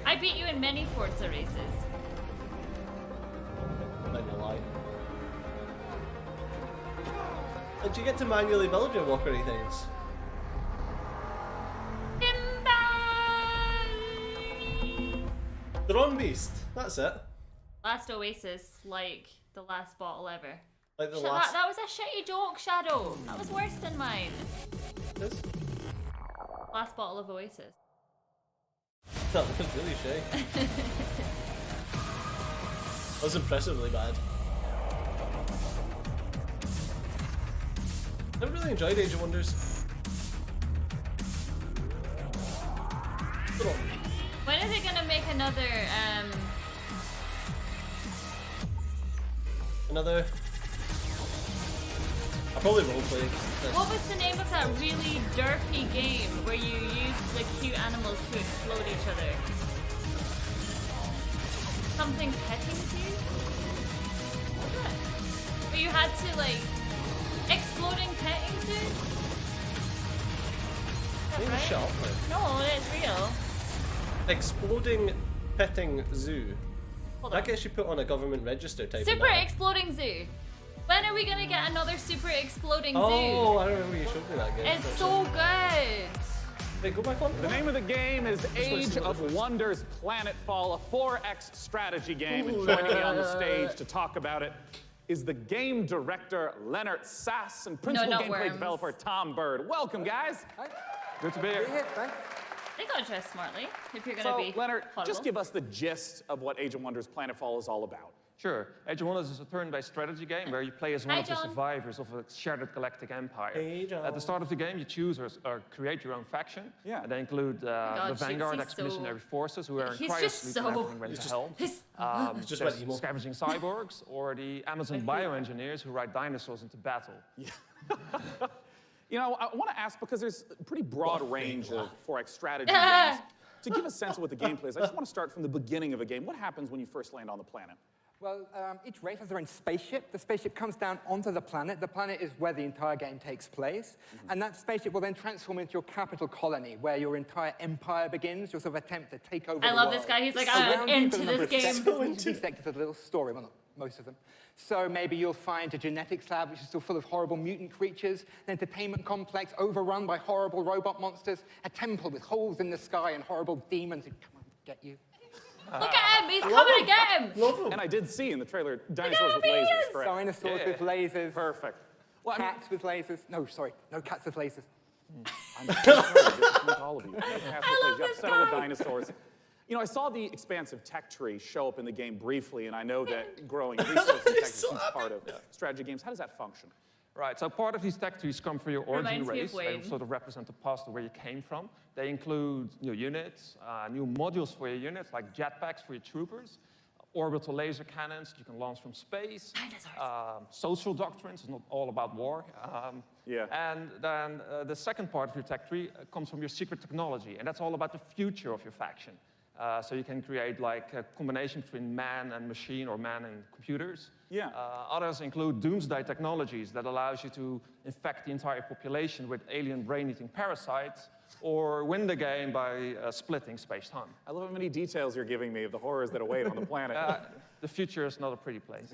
I beat you in many Forza races. Then you lie. And do you get to manually build your walkery things? The wrong beast. That's it. Last Oasis, like the last bottle ever. Like the That was a shitty joke, Shadow. That was worse than mine. This? Last bottle of Oasis. That was really shitty. That was impressively bad. I really enjoyed Age of Wonders. Come on. When is it gonna make another, Another... I probably roleplay. what was the name of that really derpy game where you used the cute animals to explode each other? Something petting zoo? What was that? Where you had to, like, exploding petting zoo? Is that right? Shut up, man. No, it's real. Exploding petting zoo. Hold That on. gets you put on a government register type Super of matter. exploding zoo. When are we gonna get another super exploding zoo? Oh, I remember you showed me that game. It's so good. Hey, go back on. The name of the game is Age of Wonders Planetfall, a 4X strategy game. And joining me on the stage to talk about it is the game director, Leonard Sass, and principal not gameplay worms. developer, Tom Bird. Welcome, guys. Good to be here. They gotta dress smartly if you're gonna So, be Leonard, audible. just give us the gist of what Age of Wonders Planetfall is all about. Sure. Age of Wonders is a turn-based strategy game where you play as one Hi, of the John. survivors of a shattered galactic empire. Hey, John. At the start of the game, you choose or create your own faction. Yeah. And they include God, the Vanguard he's Expeditionary so- Forces, who are in He's just cryosleep so- when everything went to hell. he's- just there's went emo. scavenging cyborgs, or the Amazon bioengineers who ride dinosaurs into battle. You know, I want to ask, because there's a pretty broad range of 4X strategy games. To give a sense of what the gameplay is, I just want to start from the beginning of a game. What happens when you first land on the planet? Well, each race has their own spaceship. The spaceship comes down onto the planet. The planet is where the entire game takes place. And that spaceship will then transform into your capital colony, where your entire empire begins, your sort of attempt to take over I the love world. this guy. He's like, Around I'm you for into the number this of game. sectors. Each sector has a little story, well, not most of them. So maybe you'll find a genetics lab, which is still full of horrible mutant creatures, an entertainment complex overrun by horrible robot monsters, a temple with holes in the sky and horrible demons who come and get you. Look at him! He's coming to get him! And I did see in the trailer dinosaurs with lasers, correct? Dinosaurs with lasers. Perfect. Cats with lasers. No, sorry, no cats with lasers. I'm so sorry to disappoint all of you. You have to settle with dinosaurs. You know, I saw the expansive tech tree show up in the game briefly, and I know that growing resources and tech is a huge part of strategy games. How does that function? Right, so part of these tech trees come from your origin Reminds me of race. They Wayne. sort of represent the past of where you came from. They include new units, new modules for your units, like jetpacks for your troopers, orbital laser cannons you can launch from space, social doctrines, it's not all about war. And then the second part of your tech tree comes from your secret technology, and that's all about the future of your faction. So you can create like a combination between man and machine or man and computers. Yeah. Others include doomsday technologies that allows you to infect the entire population with alien brain-eating parasites or win the game by splitting space-time. I love how many details you're giving me of the horrors that await on the planet. The future is not a pretty place.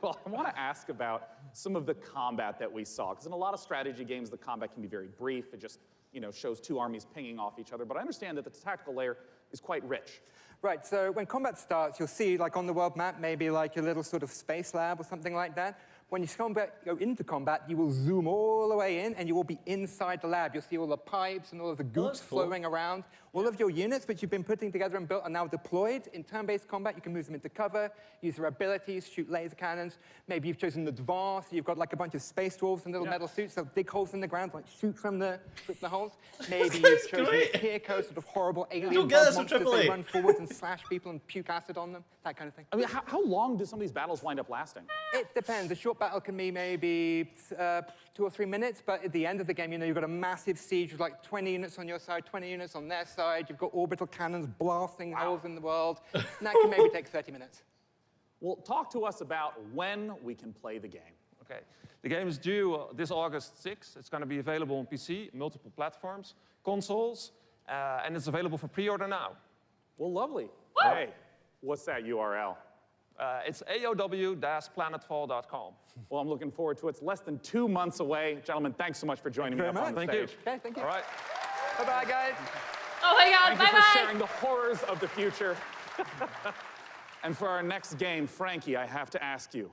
Well, I want to ask about some of the combat that we saw, because in a lot of strategy games, the combat can be very brief. It just, you know, shows two armies pinging off each other. But I understand that the tactical layer is quite rich. Right, so when combat starts, you'll see, like on the world map, maybe like a little sort of space lab or something like that. When you go into combat, you will zoom all the way in, and you will be inside the lab. You'll see all the pipes and all of the goods flowing around. All of your units, which you've been putting together and built, are now deployed. In turn-based combat, you can move them into cover, use their abilities, shoot laser cannons. Maybe you've chosen advanced. You've got like a bunch of space dwarves in little metal suits that dig holes in the ground, like shoot from the holes. Maybe you've chosen Kirko, sort of horrible alien monsters that run forwards and slash people and puke acid on them, that kind of thing. I mean, how long do some of these battles wind up lasting? It depends. A short battle can be maybe 2 or 3 minutes, but at the end of the game, you know, you've got a massive siege with like 20 units on your side, 20 units on their side. You've got orbital cannons blasting holes in the world, and that can maybe take 30 minutes. Well, talk to us about when we can play the game. Okay. The game is due this August 6th. It's going to be available on PC, multiple platforms, consoles, and it's available for pre-order now. Well, lovely. Hey, what's that URL? It's aow-planetfall.com. Well, I'm looking forward to it. It's less than 2 months away. Gentlemen, thanks so much for joining me up on the stage. Thank you. Okay, thank you. All right. Bye-bye, guys. Oh my God, Thank you for sharing the horrors of the future. And for our next game, Frankie, I have to ask you,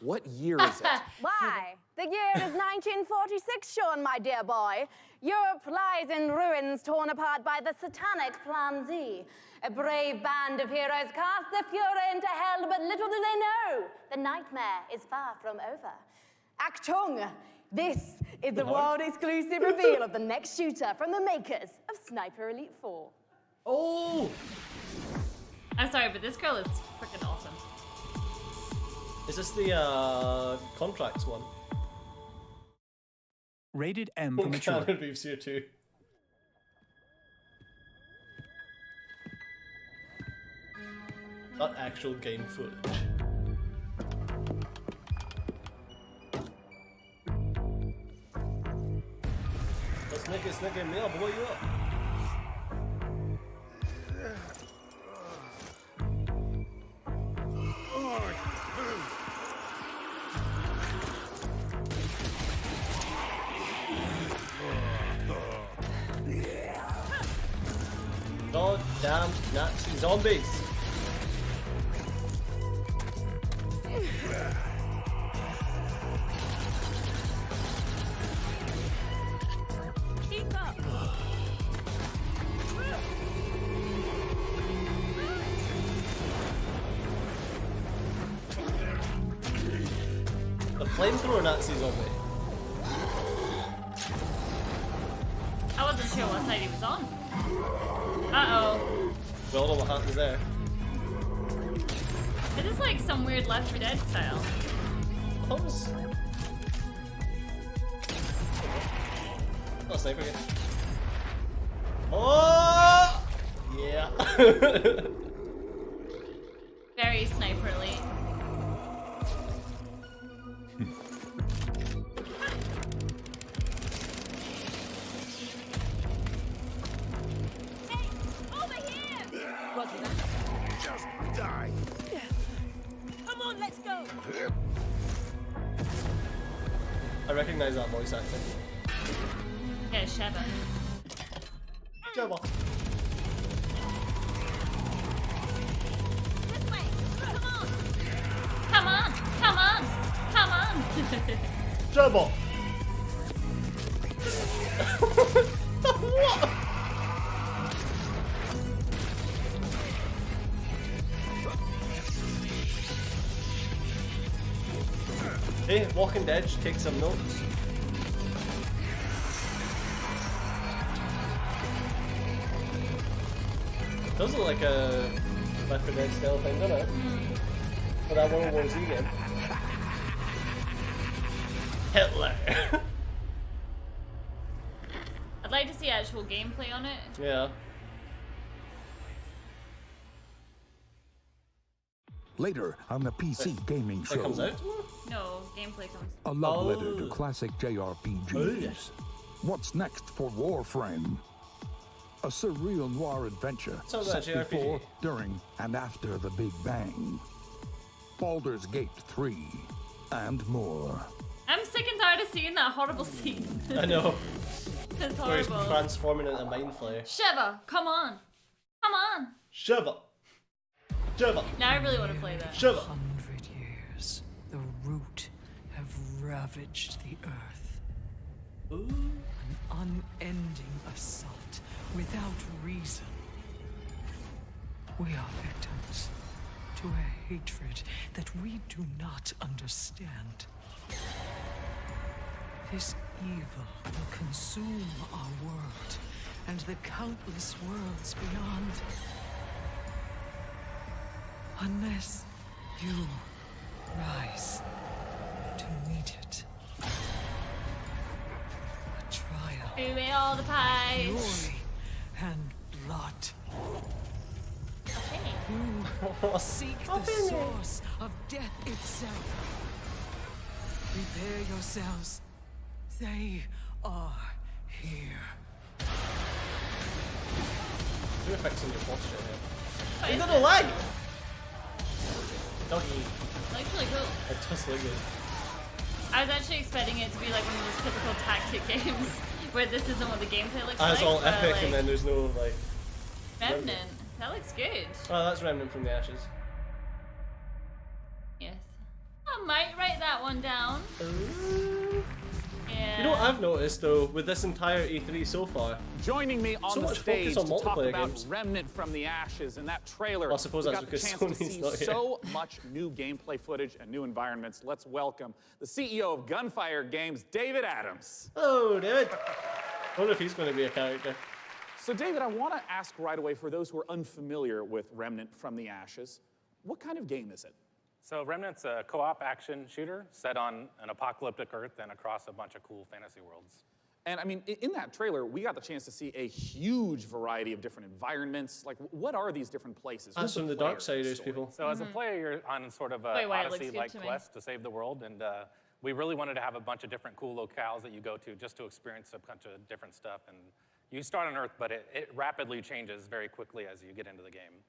what year is it? Why? The year is 1946, Sean, my dear boy. Europe lies in ruins torn apart by the satanic Plan Z. A brave band of heroes cast the Fuhrer into hell, but little do they know, the nightmare is far from over. Achtung! This is the world-exclusive reveal of the next shooter from the makers of Sniper Elite 4. Oh! I'm sorry, but this girl is freaking awesome. Is this the contracts one? Rated M for mature. Keanu Reeves here too. Not actual game footage. Snicker me, I'll blow you up. God damn Nazi zombies! Keep up! The flamethrower Nazi zombie. I wasn't sure what side he was on. Uh-oh. We all know what happens there. Is this like some weird Left 4 Dead style? That was... Oh, sniper again. Oh! Yeah. Very sniperly. Just die. Come on, let's go! I recognize that voice acting. Yeah, Sheva. Sheva. This way! Come on! Come on! Come on! Come on! Sheva! What? Hey, Walking Dead, take some notes. Does look like a Left 4 Dead style thing, doesn't it? For that World War Z game. Hitler. I'd like to see actual gameplay on it. Yeah. Later on the PC gaming show. It comes out? No, gameplay comes. A love letter to classic JRPGs. What's next for Warframe? A surreal noir adventure Sounds like set a JRPG. before, during, and after the Big Bang. Baldur's Gate 3, and more. I'm sick and tired of seeing that horrible scene. I know. It's Where he's horrible. transforming into Mind Flayer. Sheva, come on. Come on. Shiva. Shiva. Now I really want to play that. Shiva. 100 years. The root ravaged the earth. An unending assault without reason. We are victims to a hatred that we do not understand. This evil will consume our world and the countless worlds beyond. Unless you rise to meet it. A trial. Who ate all the pies? Fury and blood. You seek the source of death itself. Prepare yourselves. They are here. You're fixing your posture here. You got a leg! Doggy. Looks really cool. It does look good. I was actually expecting it to be like one of those typical tactic games where this isn't what the gameplay looks like. It's all but, epic like, and then there's no like... Remnant. That looks good. Oh, that's Remnant from the Ashes. Yes. I might write that one down. Yeah. You know what I've noticed though, with this entire E3 so far? Joining me on so the much stage focus on to talk multiplayer about games. Remnant from the Ashes and that trailer. Well, I suppose we that's got the because chance to Sony's see not here. so much new gameplay footage and new environments. Let's welcome the CEO of Gunfire Games, David Adams. Hello, David. I wonder if he's going to be a character. So, David, I want to ask right away, for those who are unfamiliar with Remnant from the Ashes, what kind of game is it? So Remnant's a co-op action shooter set on an apocalyptic Earth and across a bunch of cool fantasy worlds. And I mean, in that trailer, we got the chance to see a huge variety of different environments. Like, what are these different places? That's from the Darksiders people. So as a player, you're on sort of a Odyssey-like quest to save the world, and we really wanted to have a bunch of different cool locales that you go to just to experience a bunch of different stuff. And you start on Earth, but it rapidly changes very quickly as you get into the game.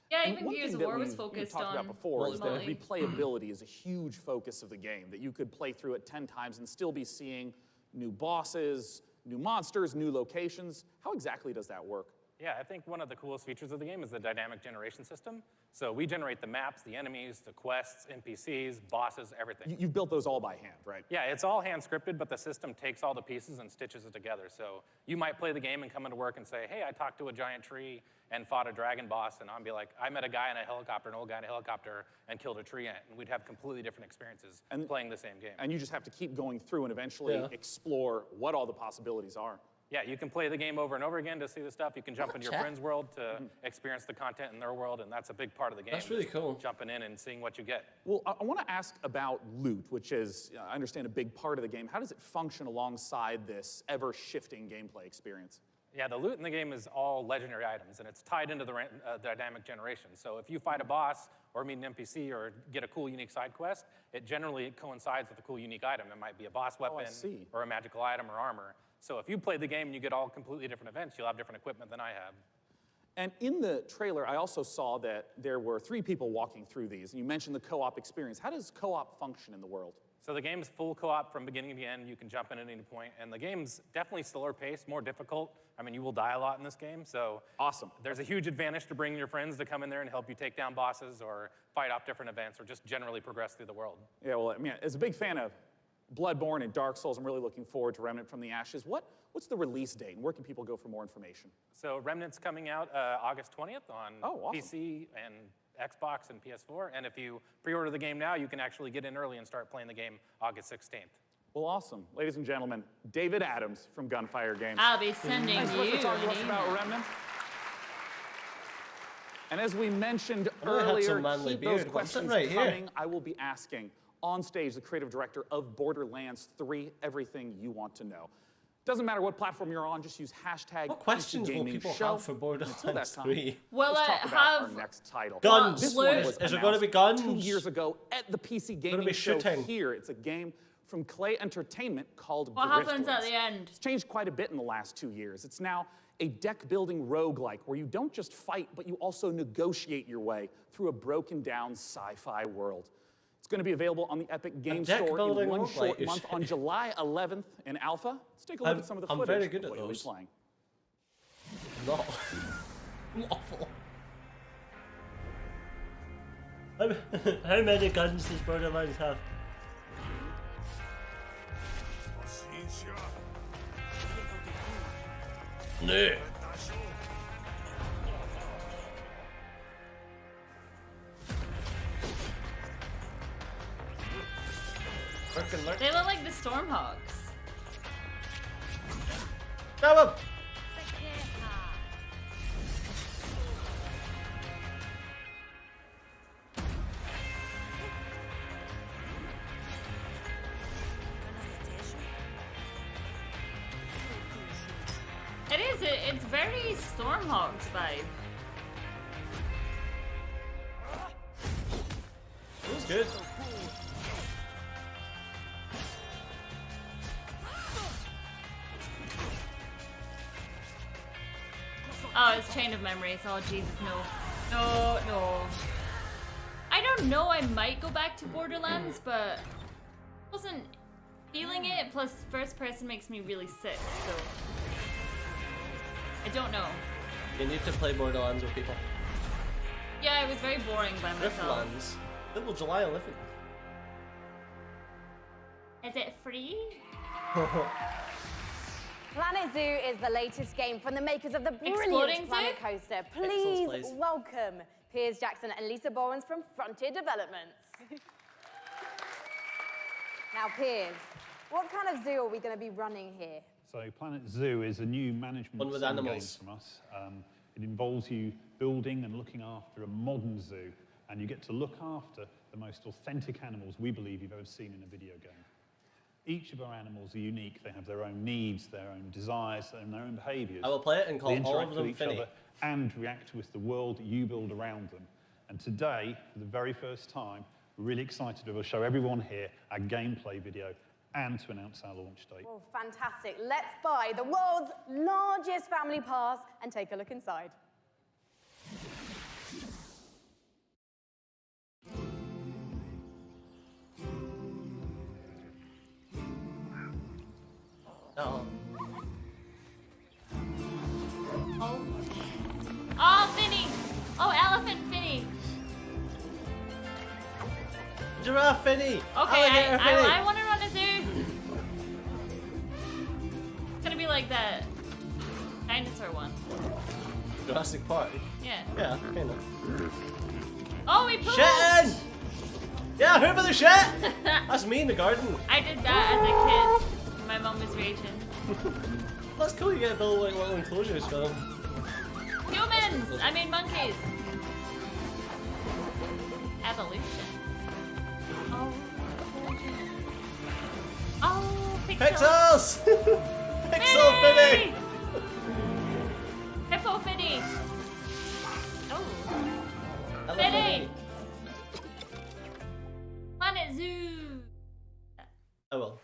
Yeah, And even one Gears thing of that War was we focused talked on about before is that multi. replayability is a huge focus of the game, that you could play through it 10 times and still be seeing new bosses, new monsters, new locations. How exactly does that work? Yeah, I think one of the coolest features of the game is the dynamic generation system. So we generate the maps, the enemies, the quests, NPCs, bosses, everything. You've built those all by hand, right? Yeah, it's all hand scripted, but the system takes all the pieces and stitches it together. So you might play the game and come into work and say, hey, I talked to a giant tree and fought a dragon boss, and I'll be like, I met a guy in a helicopter, an old guy in a helicopter, and killed a tree ant. And we'd have completely different experiences playing the same game. And you just have to keep going through and eventually explore what all the possibilities are. Yeah, you can play the game over and over again to see the stuff. You can jump into your friend's world to experience the content in their world, and that's a big part of the game. That's really cool. Jumping in and seeing what you get. Well, I want to ask about loot, which is, I understand, a big part of the game. How does it function alongside this ever-shifting gameplay experience? Yeah, the loot in the game is all legendary items, and it's tied into the dynamic generation. So if you fight a boss or meet an NPC or get a cool, unique side quest, it generally coincides with a cool, unique item. It might be a boss weapon or a magical item or armor. So if you play the game and you get all completely different events, you'll have different equipment than I have. And in the trailer, I also saw that there were 3 people walking through these, and you mentioned the co-op experience. How does co-op function in the world? So the game's full co-op from beginning to end. You can jump in at any point, and the game's definitely slower paced, more difficult. I mean, you will die a lot in this game, so awesome. There's a huge advantage to bringing your friends to come in there and help you take down bosses or fight off different events or just generally progress through the world. Yeah, well, I mean, as a big fan of Bloodborne and Dark Souls, I'm really looking forward to Remnant from the Ashes. What's the release date, and where can people go for more information? So Remnant's coming out August 20th on PC and Xbox and PS4, and if you pre-order the game now, you can actually get in early and start playing the game August 16th. Well, awesome. Ladies and gentlemen, David Adams from Gunfire Games. I'll be sending Thanks so much you for talking to us an about email. Remnant. And as we mentioned I had earlier, some manly keep those beard, but I'm sitting questions right here. coming. I will be asking on stage the creative director of Borderlands 3 everything you want to know. Doesn't matter what platform you're on, just use hashtag What questions will people PCGamingShow. have for Borderlands Until that time, 3? Will let's it talk about our have next title. Guns. This Loot? one was Is there gonna be announced guns? 2 years ago at the PC Gonna Gaming be Show shooting? here. It's a game from Clay Entertainment called What happens at Driftwoods. the end? It's changed quite a bit in the last 2 years. It's now a deck-building roguelike where you don't just fight, but you also negotiate your way through a broken-down sci-fi world. It's going to be available on the Epic Game Store in deck-building one roguelike short is- month on July 11th in alpha. Let's take a look at some of the I'm footage. very good of at what you'll be those. playing. No. I'm awful. How many guns does Borderlands have? No. They look like the Stormhawks. Grab him! It is. It's very Stormhawks vibe. It was good. Oh, it's Chain of Memories. Oh, Jesus, no. No, no. I don't know, I might go back to Borderlands, but wasn't feeling it. Plus, first person makes me really sick, so I don't know. You need to play Borderlands with people. Yeah, it was very boring by myself. Riftlands. Little July 11th. Is it free? Planet Zoo is the latest game from the makers of the brilliant Exploding Planet Zoo? Coaster. Pixels, Please welcome Piers Jackson and Lisa Borens from Frontier Developments. Now, Piers, what kind of zoo are we going to be running here? So Planet Zoo is a new management One with sim game animals. from us. It involves you building and looking after a modern zoo, and you get to look after the most authentic animals we believe you've ever seen in a video game. Each of our animals are unique. They have their own needs, their own desires, and their own behaviours. I will play it and call They all interact of them with each Finny. other and react with the world that you build around them. And today, for the very first time, we're really excited to show everyone here our gameplay video and to announce our launch date. Well, fantastic. Let's buy the world's largest family pass and take a look inside. Oh. Oh, Finny! Oh, Elephant Finny! Giraffe Finny! Okay, Alligator Finny! I want to run a zoo! It's gonna be like that dinosaur one. Jurassic Park? Yeah. Yeah, kind of. Oh, we pooped! Shitting! Yeah, hoover the shit! That's me in the garden. I did that as a kid. My mom was raging. That's cool, you get to build like little enclosures for them. Humans! I mean monkeys! Evolution. Oh. Oh, Pixels! Pixel Finny! Hippo Finny! Oh. Elephant Finny! Planet Zoo! I will.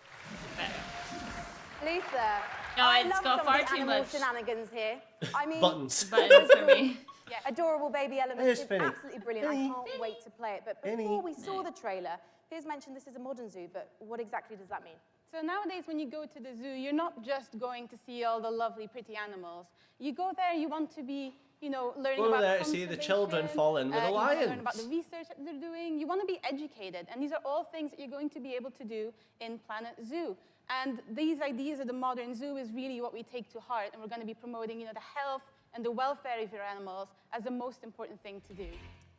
Lisa, No, I it's love got some far of the too animal much. shenanigans here. I mean, Buttons. Buttons for me. Yeah, adorable baby elements. Here's It's Finny. absolutely brilliant. I can't wait to play it. But Finny. before we saw the trailer, Piers mentioned this is a modern zoo, but what exactly does that mean? So nowadays, when you go to the zoo, you're not just going to see all the lovely, pretty animals. You go there, you want to be, you know, learning Go about there to see the children fall in with the you want to learn lions. about the research that they're doing. You want to be educated, and these are all things that you're going to be able to do in Planet Zoo. And these ideas of the modern zoo is really what we take to heart, and we're going to be promoting, you know, the health and the welfare of your animals as the most important thing to do.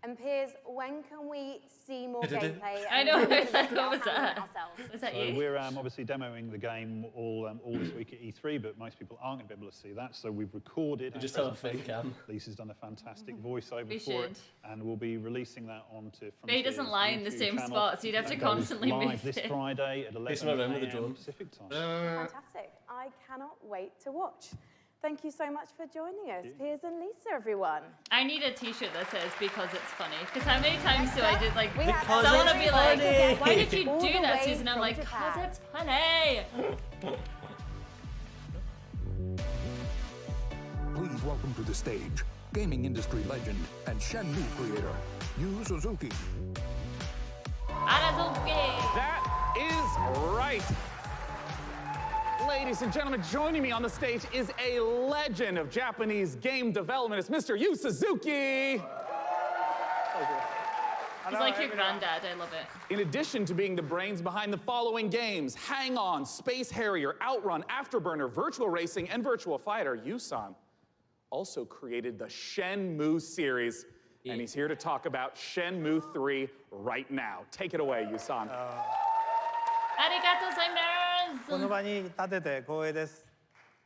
And Piers, when can we see more gameplay? I know, and what was our that? hands ourselves? Was that So you? we're obviously demoing the game all this week at E3, but most people aren't going to be able to see that. So we've recorded. You just have a fake cam. Lisa's done a fantastic voiceover We for should. it, and we'll be releasing that onto. But he doesn't lie in the YouTube same channel. spot, so you'd have to That goes constantly live move this it. Friday at Face 11 around with the a.m. drone. Pacific time. Fantastic. I cannot wait to watch. Thank you so much for joining us, Piers and Lisa, everyone. I need a t-shirt that says because it's funny. Because how many times do I did like, We have someone will every be like, funny. why did you All do the that, way Susan? I'm from like, Japan. because it's funny. Please welcome to the stage gaming industry legend and Shenmue creator, Yu Suzuki. Arazuki. That is right. Ladies and gentlemen, joining me on the stage is a legend of Japanese game development. It's Mr. Yu Suzuki. He's like your granddad. I love it. In addition to being the brains behind the following games, Hang On, Space Harrier, Outrun, Afterburner, Virtual Racing, and Virtual Fighter, Yusan also created the Shenmue series. And he's here to talk about Shenmue 3 right now. Take it away, Yusan. Arigato gozaimasu. この場に立てて光栄です。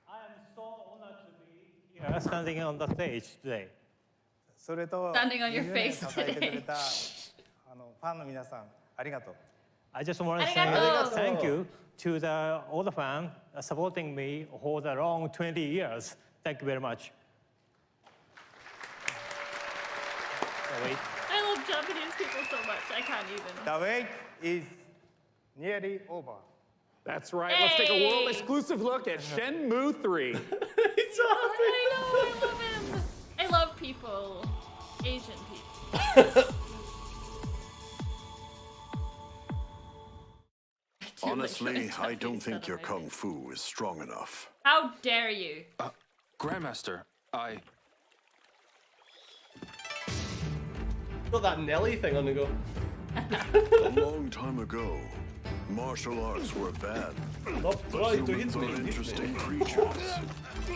I am so honored to be here standing on the stage today. それと Standing on your face 支えてくれ today. たファンの皆さんありがとう。I just want to あ say りがとう。 thank you to all the fans supporting me for the long 20 years. Thank you very much. Wait. I love Japanese people so much. I can't even. The wait is nearly over. That's right. Let's take a world exclusive look at Shenmue 3. I know. I love him. I love people. Asian people. Honestly, I don't think your kung fu is strong enough. How dare you? Grandmaster, I... Got that Nelly thing on the go. A long time ago, martial arts were bad. But humans are interesting creatures.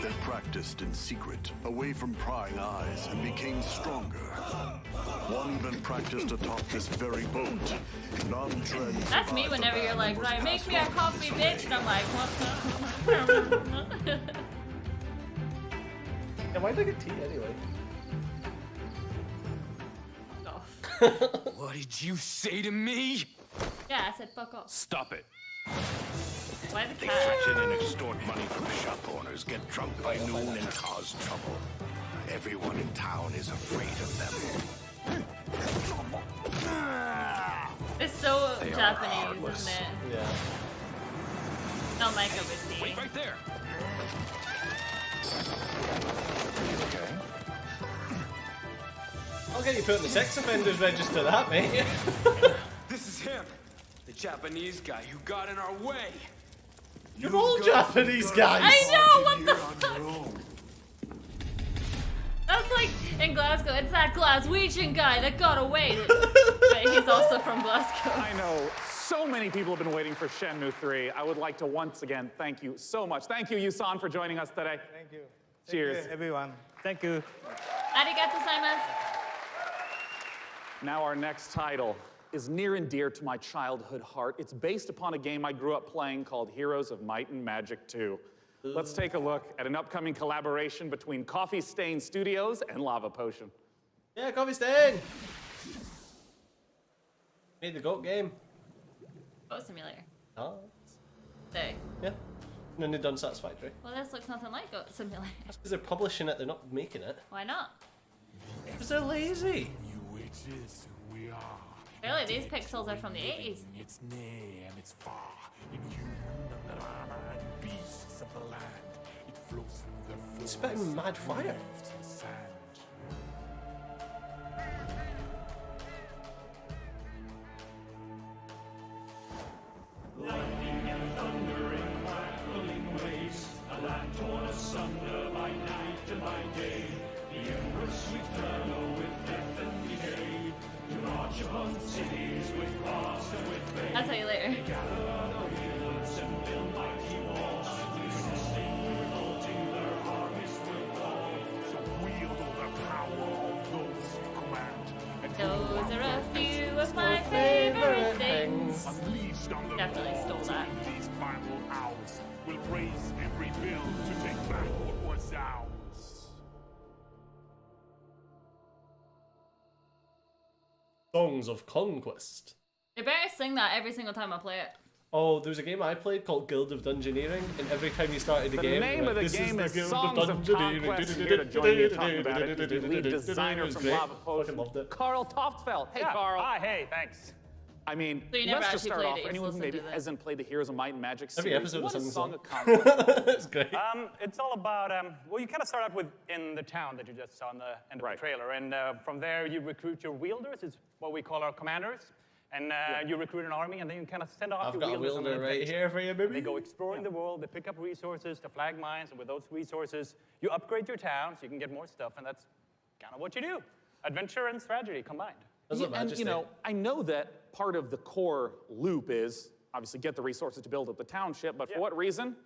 They practiced in secret, away from prying eyes, and became stronger. One even practiced atop this very boat. Non-tread. That's me whenever you're like, right, make me a coffee, bitch. And I'm like, what the? Yeah, why did I get tea anyway? What did you say to me? Yeah, I said fuck off. Stop it. Why the They cat? fetch in and extort money from shop owners, get drunk by noon, and cause trouble. Everyone in town is afraid of them. It's so They are Japanese, heartless. isn't it? Yeah. Don't make it with me. Wait right there. Okay. I'll get you put in the sex offenders register, that mate. This is him. The Japanese guy who got in our way. You're all Japanese guys. I know, what the fuck? That's like in Glasgow, it's that Glaswegian guy that got away. But he's also from Glasgow. I know so many people have been waiting for Shenmue 3. I would like to once again thank you so much. Thank you, Yusan, for joining us today. Thank you. Cheers. Thank you, everyone. Thank you. Arigato gozaimasu. Now our next title is near and dear to my childhood heart. It's based upon a game I grew up playing called Heroes of Might and Magic 2. Let's take a look at an upcoming collaboration between Coffee Stain Studios and Lava Potion. Yeah, Coffee Stain. Made the GOAT game. Goat Simulator. Oh. They. Yeah. And then they've done Satisfactory. Well, this looks nothing like Goat Simulator. That's because they're publishing it, they're not making it. Why not? Because they're lazy. Really, these pixels are from the 80s. It's near and it's far. Inhuman and armor and beasts of the land. It flows through the It's spitting mad fire. sand. Lightning and thunder and crackling waves, a land torn asunder by night and by day. The Empress eternal with death and decay, to march upon cities with fast and with faith. I'll tell you later. Gather the hills and build mighty walls, resisting, revolting, their armies will fall. So wield all the power of those you command. And Those are a few of my favorite things. Unleashed on the Definitely stole walls that. in these final hours. We'll raise and rebuild to take back what was ours. Songs of Conquest. They better sing that every single time I play it. Oh, there was a game I played called Guild of Dungeoneering, and every time you started the game, name of the this game is the is Guild Songs of Dungeoneering. Conquest. Here to join me talking about it is the lead designer It was from great. Lava Potion, Fucking loved it. Carl Toftfeld. Hey, Yeah. Carl. Hi, hey, thanks. I mean, So you never let's just actually start played off. it, you Anyone who just maybe listened to it. hasn't played the Heroes of Might and Magic Every series, episode what was is Song Song of of Conquest? It's great. It's all about, well, you kind of start out with in the town that you just saw in the end of the trailer. And from there, you recruit your wielders. It's what we call our commanders. And you recruit an army, and then you kind of send off I've your got a wielders on an wielder right adventure. here for you, baby. They go exploring the world. They pick up resources to flag mines. And with those resources, you upgrade your town so you can get more stuff. And that's kind of what you do. Adventure and strategy combined. That's what and, Majesty. you know, I know that part of the core loop is obviously get the resources to build up the township, but for what reason?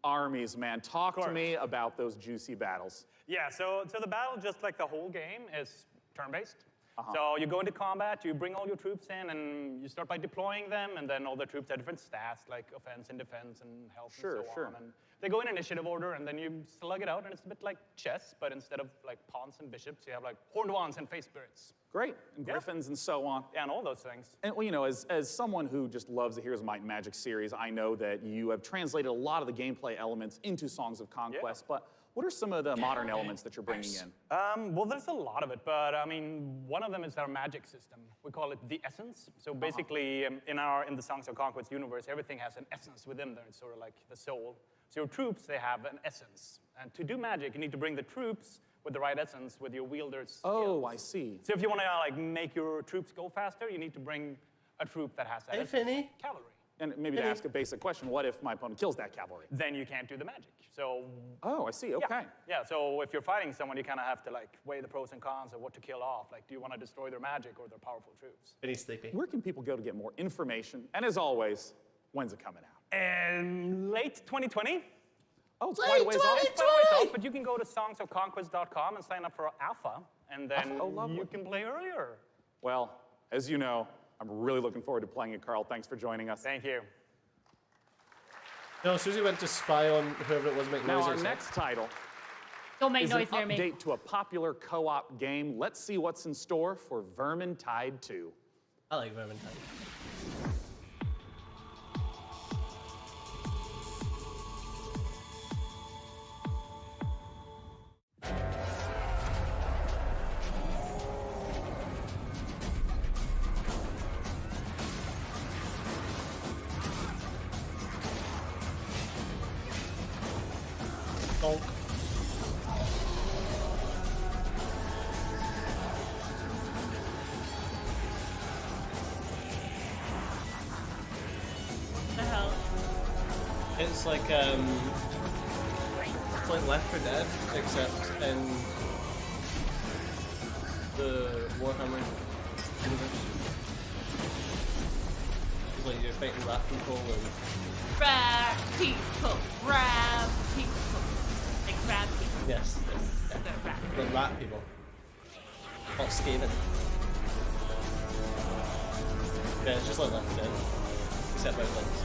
Armies, man. Talk to me about those juicy battles. Yeah, so the battle, just like the whole game, is turn-based. So you go into combat, you bring all your troops in, and you start by deploying them, and then all the troops have different stats, like offense and defense and health and so on. And they go in initiative order, and then you slug it out, and it's a bit like chess, but instead of like pawns and bishops, you have like horned wands and face spirits. Great, and griffins and so on. Yeah, and all those things. And, well, you know, as someone who just loves the Heroes of Might and Magic series, I know that you have translated a lot of the gameplay elements into Songs of Conquest, but what are some of the modern elements that you're bringing in? Well, there's a lot of it, but I mean, one of them is our magic system. We call it the essence. So basically, in the Songs of Conquest universe, everything has an essence within there. It's sort of like the soul. So your troops, they have an essence. And to do magic, you need to bring the troops with the right essence, with your wielders' skills. I see. So if you want to like make your troops go faster, you need to bring a troop that has that essence. Cavalry. And maybe to ask a basic question, what if my opponent kills that cavalry? Then you can't do the magic. So. Oh, I see. Okay. Yeah. So if you're fighting someone, you kind of have to like weigh the pros and cons of what to kill off. Like, do you want to destroy their magic or their powerful troops? Vinny's sleepy. Where can people go to get more information? And as always, when's it coming out? Late 2020. Oh, it's quite a ways off. It's quite a ways off, but you can go to songsofconquest.com and sign up for alpha, and then you can play earlier. Well, as you know, I'm really looking forward to playing it, Carl. Thanks for joining us. Thank you. No, Susie went to spy on whoever it was making Now, noises. our next title Don't make is noise an near me. update to a popular co-op game. Let's see what's in store for Vermintide 2. I like Vermintide. Donk. The hell? It's like Left 4 Dead, except in the Warhammer universe. It's like you're fighting rat people and Rat people. Rat people. Like crab people. yes, The rat. the rat people. Not Skaven. Yeah, it's just like Left 4 Dead, except with things.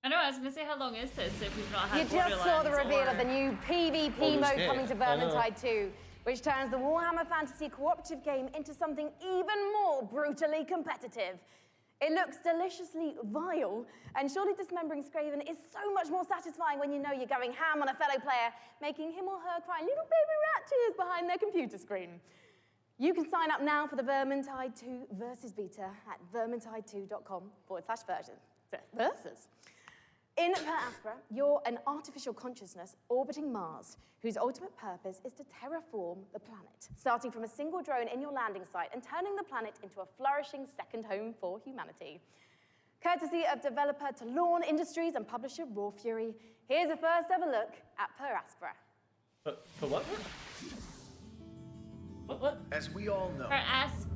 I know, I was going to say, how long is this if we've not had You just saw the Borderlands reveal or- of the new PvP Baldur's mode Gate. coming to I know. Vermintide 2, which turns the Warhammer Fantasy cooperative game into something even more brutally competitive. It looks deliciously vile, and surely dismembering Skraven is so much more satisfying when you know you're going ham on a fellow player, making him or her cry little baby rat tears behind their computer screen. You can sign up now for the Vermintide 2 Versus beta at vermintide2.com/versus. In Per Aspera, you're an artificial consciousness orbiting Mars, whose ultimate purpose is to terraform the planet, starting from a single drone in your landing site and turning the planet into a flourishing second home for humanity. Courtesy of developer Talon Industries and publisher Raw Fury, here's a first ever look at Per Aspera. For what? What? As we all know, Per Aspera.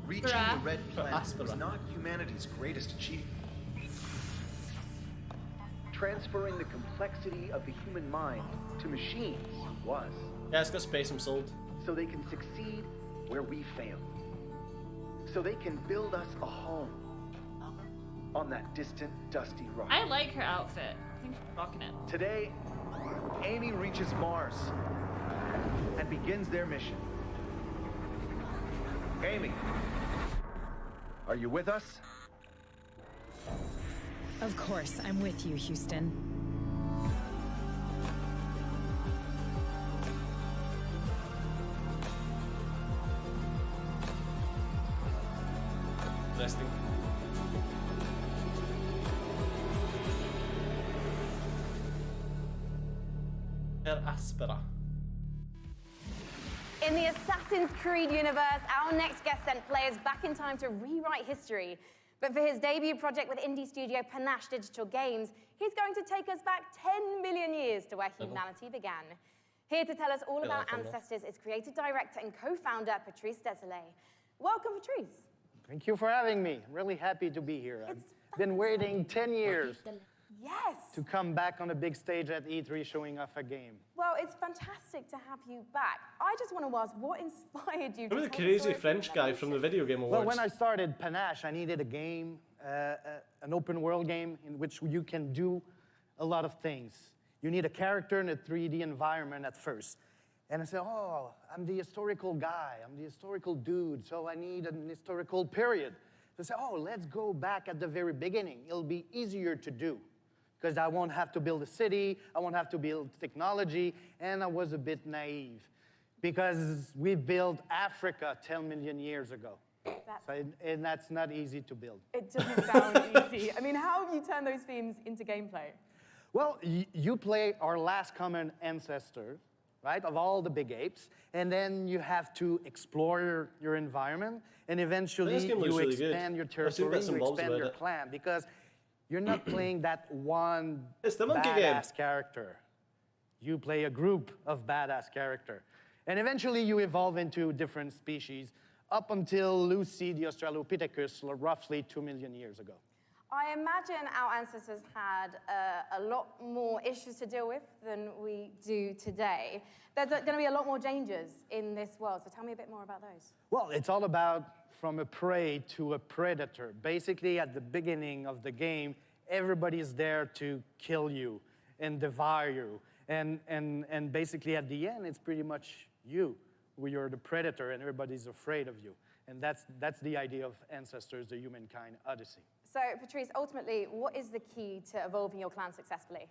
reaching the Red Per Planet was Aspera. not humanity's greatest achievement. Transferring the complexity of the human mind to machines was. Yeah, it's got space and sold. So they can succeed where we failed. So they can build us a home on that distant, dusty rock. I like her outfit. I think she's rocking it. Today, Amy reaches Mars and begins their mission. Amy, are you with us? Of course, I'm with you, Houston. Interesting. Per Aspera. In the Assassin's Creed universe, our next guest sent players back in time to rewrite history. But for his debut project with indie studio Panache Digital Games, he's going to take us back 10 million years to where humanity began. Here to tell us all Yeah, about fair enough. Ancestors is creative director and co-founder Patrice Desilets. Welcome, Patrice. Thank you for having me. I'm really happy to be here. I've been waiting 10 years Yes. to come back on a big stage at E3 showing off a game. Well, it's fantastic to have you back. I just want to ask, what inspired you to Remember the tell the crazy story of French guy from the Video Game Well, Awards? when I started Panache, I needed a game, an open world game in which you can do a lot of things. You need a character in a 3D environment at first. And I said, oh, I'm the historical guy, I'm the historical dude, so I need an historical period. So I said, oh, let's go back at the very beginning. It'll be easier to do, because I won't have to build a city, I won't have to build technology, and I was a bit naive, because we built Africa 10 million years ago. And that's not easy to build. It doesn't sound easy. I mean, how have you turned those themes into gameplay? Well, you play our last common ancestor, right, of all the big apes, and then you have to explore your environment, and eventually This game looks you really good. expand your I've seen territory, bits and you bobs expand about your it. clan, because you're not playing that one It's the monkey game. badass character. You play a group of badass character. And eventually you evolve into different species, up until Lucy the Australopithecus, roughly 2 million years ago. I imagine our ancestors had a lot more issues to deal with than we do today. There's going to be a lot more dangers in this world, so tell me a bit more about those. Well, it's all about from a prey to a predator. Basically, at the beginning of the game, everybody's there to kill you and devour you. And basically, at the end, it's pretty much you, where you're the predator and everybody's afraid of you. And that's the idea of Ancestors, the Humankind Odyssey. So, Patrice, ultimately, what is the key to evolving your clan successfully?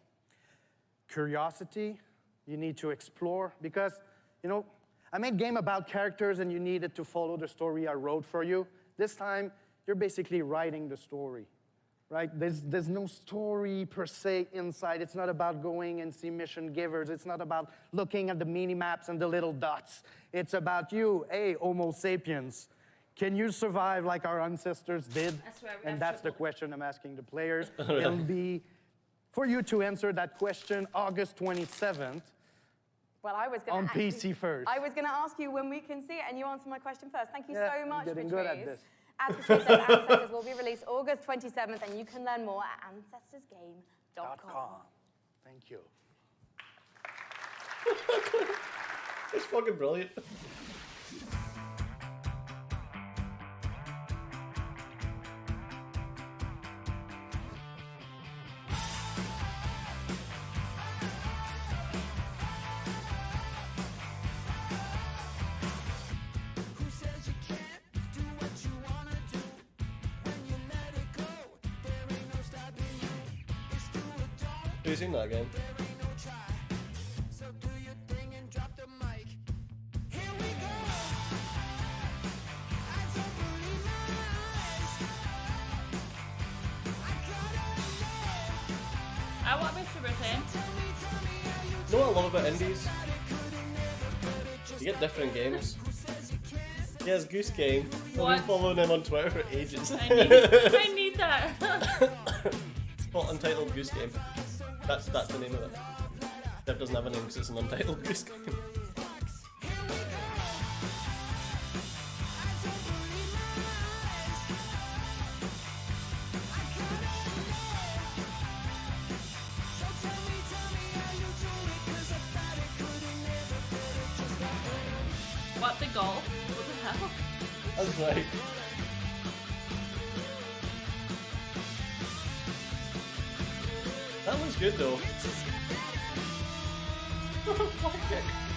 Curiosity, you need to explore, because, you know, I made a game about characters and you needed to follow the story I wrote for you. This time, you're basically writing the story, right? There's no story per se inside. It's not about going and see mission givers. It's not about looking at the mini-maps and the little dots. It's about you, hey, Homo sapiens. Can you survive like our ancestors did? And that's the question I'm asking the players. It'll be, for you to answer that question, August 27th. Well, I was going on PC first. I was going to ask you when we can see it, and you answered my question first. Thank you so much, getting Patrice. good at this. As Patrice said, Ancestors will be released August 27th, and you can learn more at AncestorsGame.com. Thank you. It's fucking brilliant. Have you seen that again? What Mr. Britain? You know what I love about indies? You get different games. He has Goose Game. I've What? been following him on Twitter for ages. I need that. It's called Untitled Goose Game. That's the name of it. Dev doesn't have a name because it's an Untitled Goose Game. What the golf? What the hell? That's right. That was good though.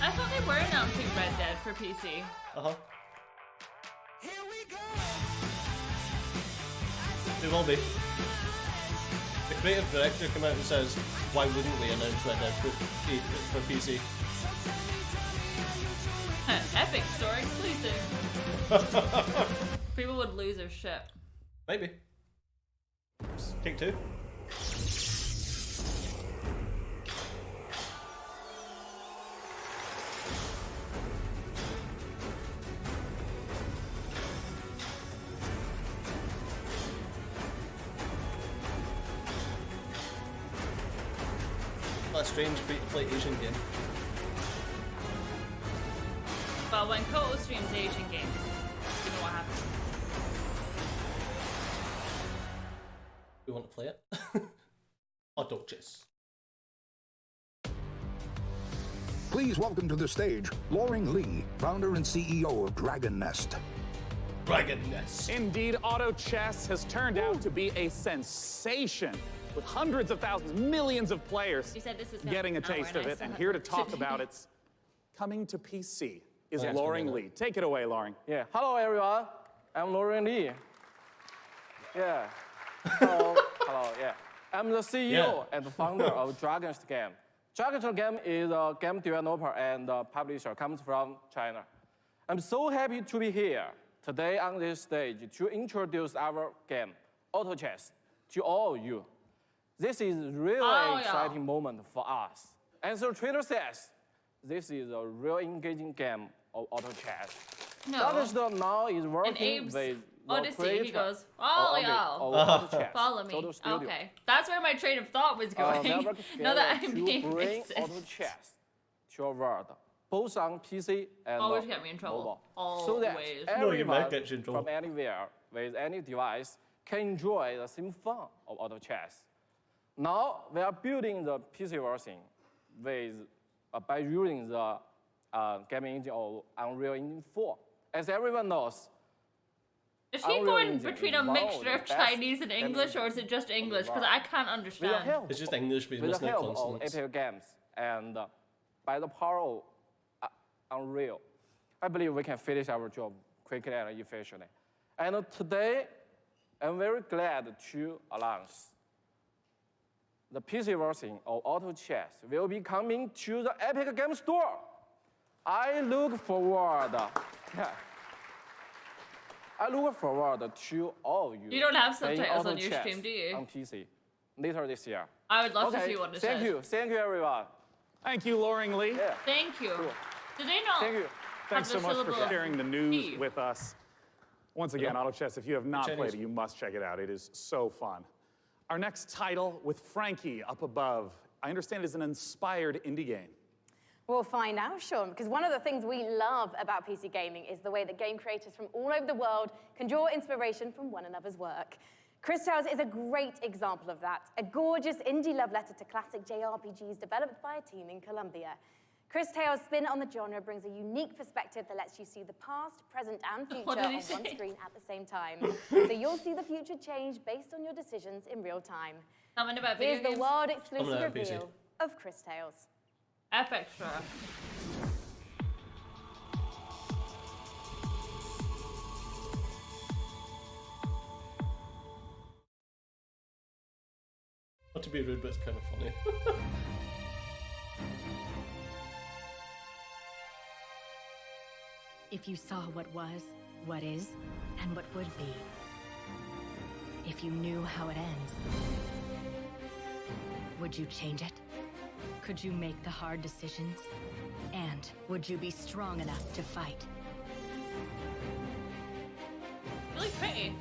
I thought they were announcing Red Dead for PC. Uh-huh. They will be. The creative director came out and says, why wouldn't we announce Red Dead for PC? Epic Store exclusive. People would lose their shit. Maybe. Take two. That strange free-to-play Asian game. when Koto streams Asian games, you know what happens. You want to play it? Or don't just. Please welcome to the stage Loring Lee, founder and CEO of Dragon Nest. Dragon Nest. Indeed, Auto Chess has turned out to be a sensation, with hundreds of thousands, millions of players You said this was getting a taste of it. And here to talk about it's coming to PC is Loring Lee. Take it away, Loring. Yeah. Hello, everyone. I'm Loring Lee. Yeah. Hello. Hello. Yeah. I'm the CEO and the founder of Dragon's Game. Dragon's Game is a game developer and publisher, comes from China. I'm so happy to be here today on this stage to introduce our game, Auto Chess, to all of you. This is really exciting moment for us. As the trailer says, this is a real engaging game of Auto Chess. No. Dragon's now is working with the Odyssey, creator he goes, of Auto Chess, follow me. Total Studio. Okay, that's where my train of thought was going. Now that I'm being to bring racist. Auto Chess to your world, both on PC and Always get me in trouble. mobile, Always. so that No, you might everyone get you in trouble. from anywhere with any device can enjoy the same fun of Auto Chess. Now we are building the PC version with by using the game engine of Unreal Engine 4. As everyone knows, Is he Unreal going Engine between is a one of mixture the of best Chinese and game English, or is it just English? Because I can't understand. It's just English, but you with must the know help of consonants. Epic Games and by the power of Unreal, I believe we can finish our job quickly and efficiently. And today, I'm very glad to announce the PC version of Auto Chess will be coming to the Epic Games Store. I look forward. I look forward to all of you. You don't have playing subtitles Auto on your Chess stream, do you? On PC later this year. I would love to Okay, see what it thank says. you. Thank you, everyone. Thank you, Loring Lee. Yeah. Thank you. Did they not Thank you. Thanks so have the much for syllable of sharing the news Eve? with us. Once again, Auto Chess, if you have not played it, you must check it out. It is so fun. Our next title with Frankie up above, I understand is an inspired indie game. We'll find out, Sean, because one of the things we love about PC gaming is the way that game creators from all over the world can draw inspiration from one another's work. Cris Tales is a great example of that, a gorgeous indie love letter to classic JRPGs developed by a team in Colombia. Cris Tales' spin on the genre brings a unique perspective that lets you see the past, present, and future What on did he one say? screen at the same time. So you'll see the future change based on your decisions in real time. Something about video Here's the games? world-exclusive Something about PC. reveal of Cris Tales. Epic, sure. Not to be rude, but it's kind of funny. If you saw what was, what is, and what would be. If you knew how it ends. Would you change it? Could you make the hard decisions? And would you be strong enough to fight? Really pretty.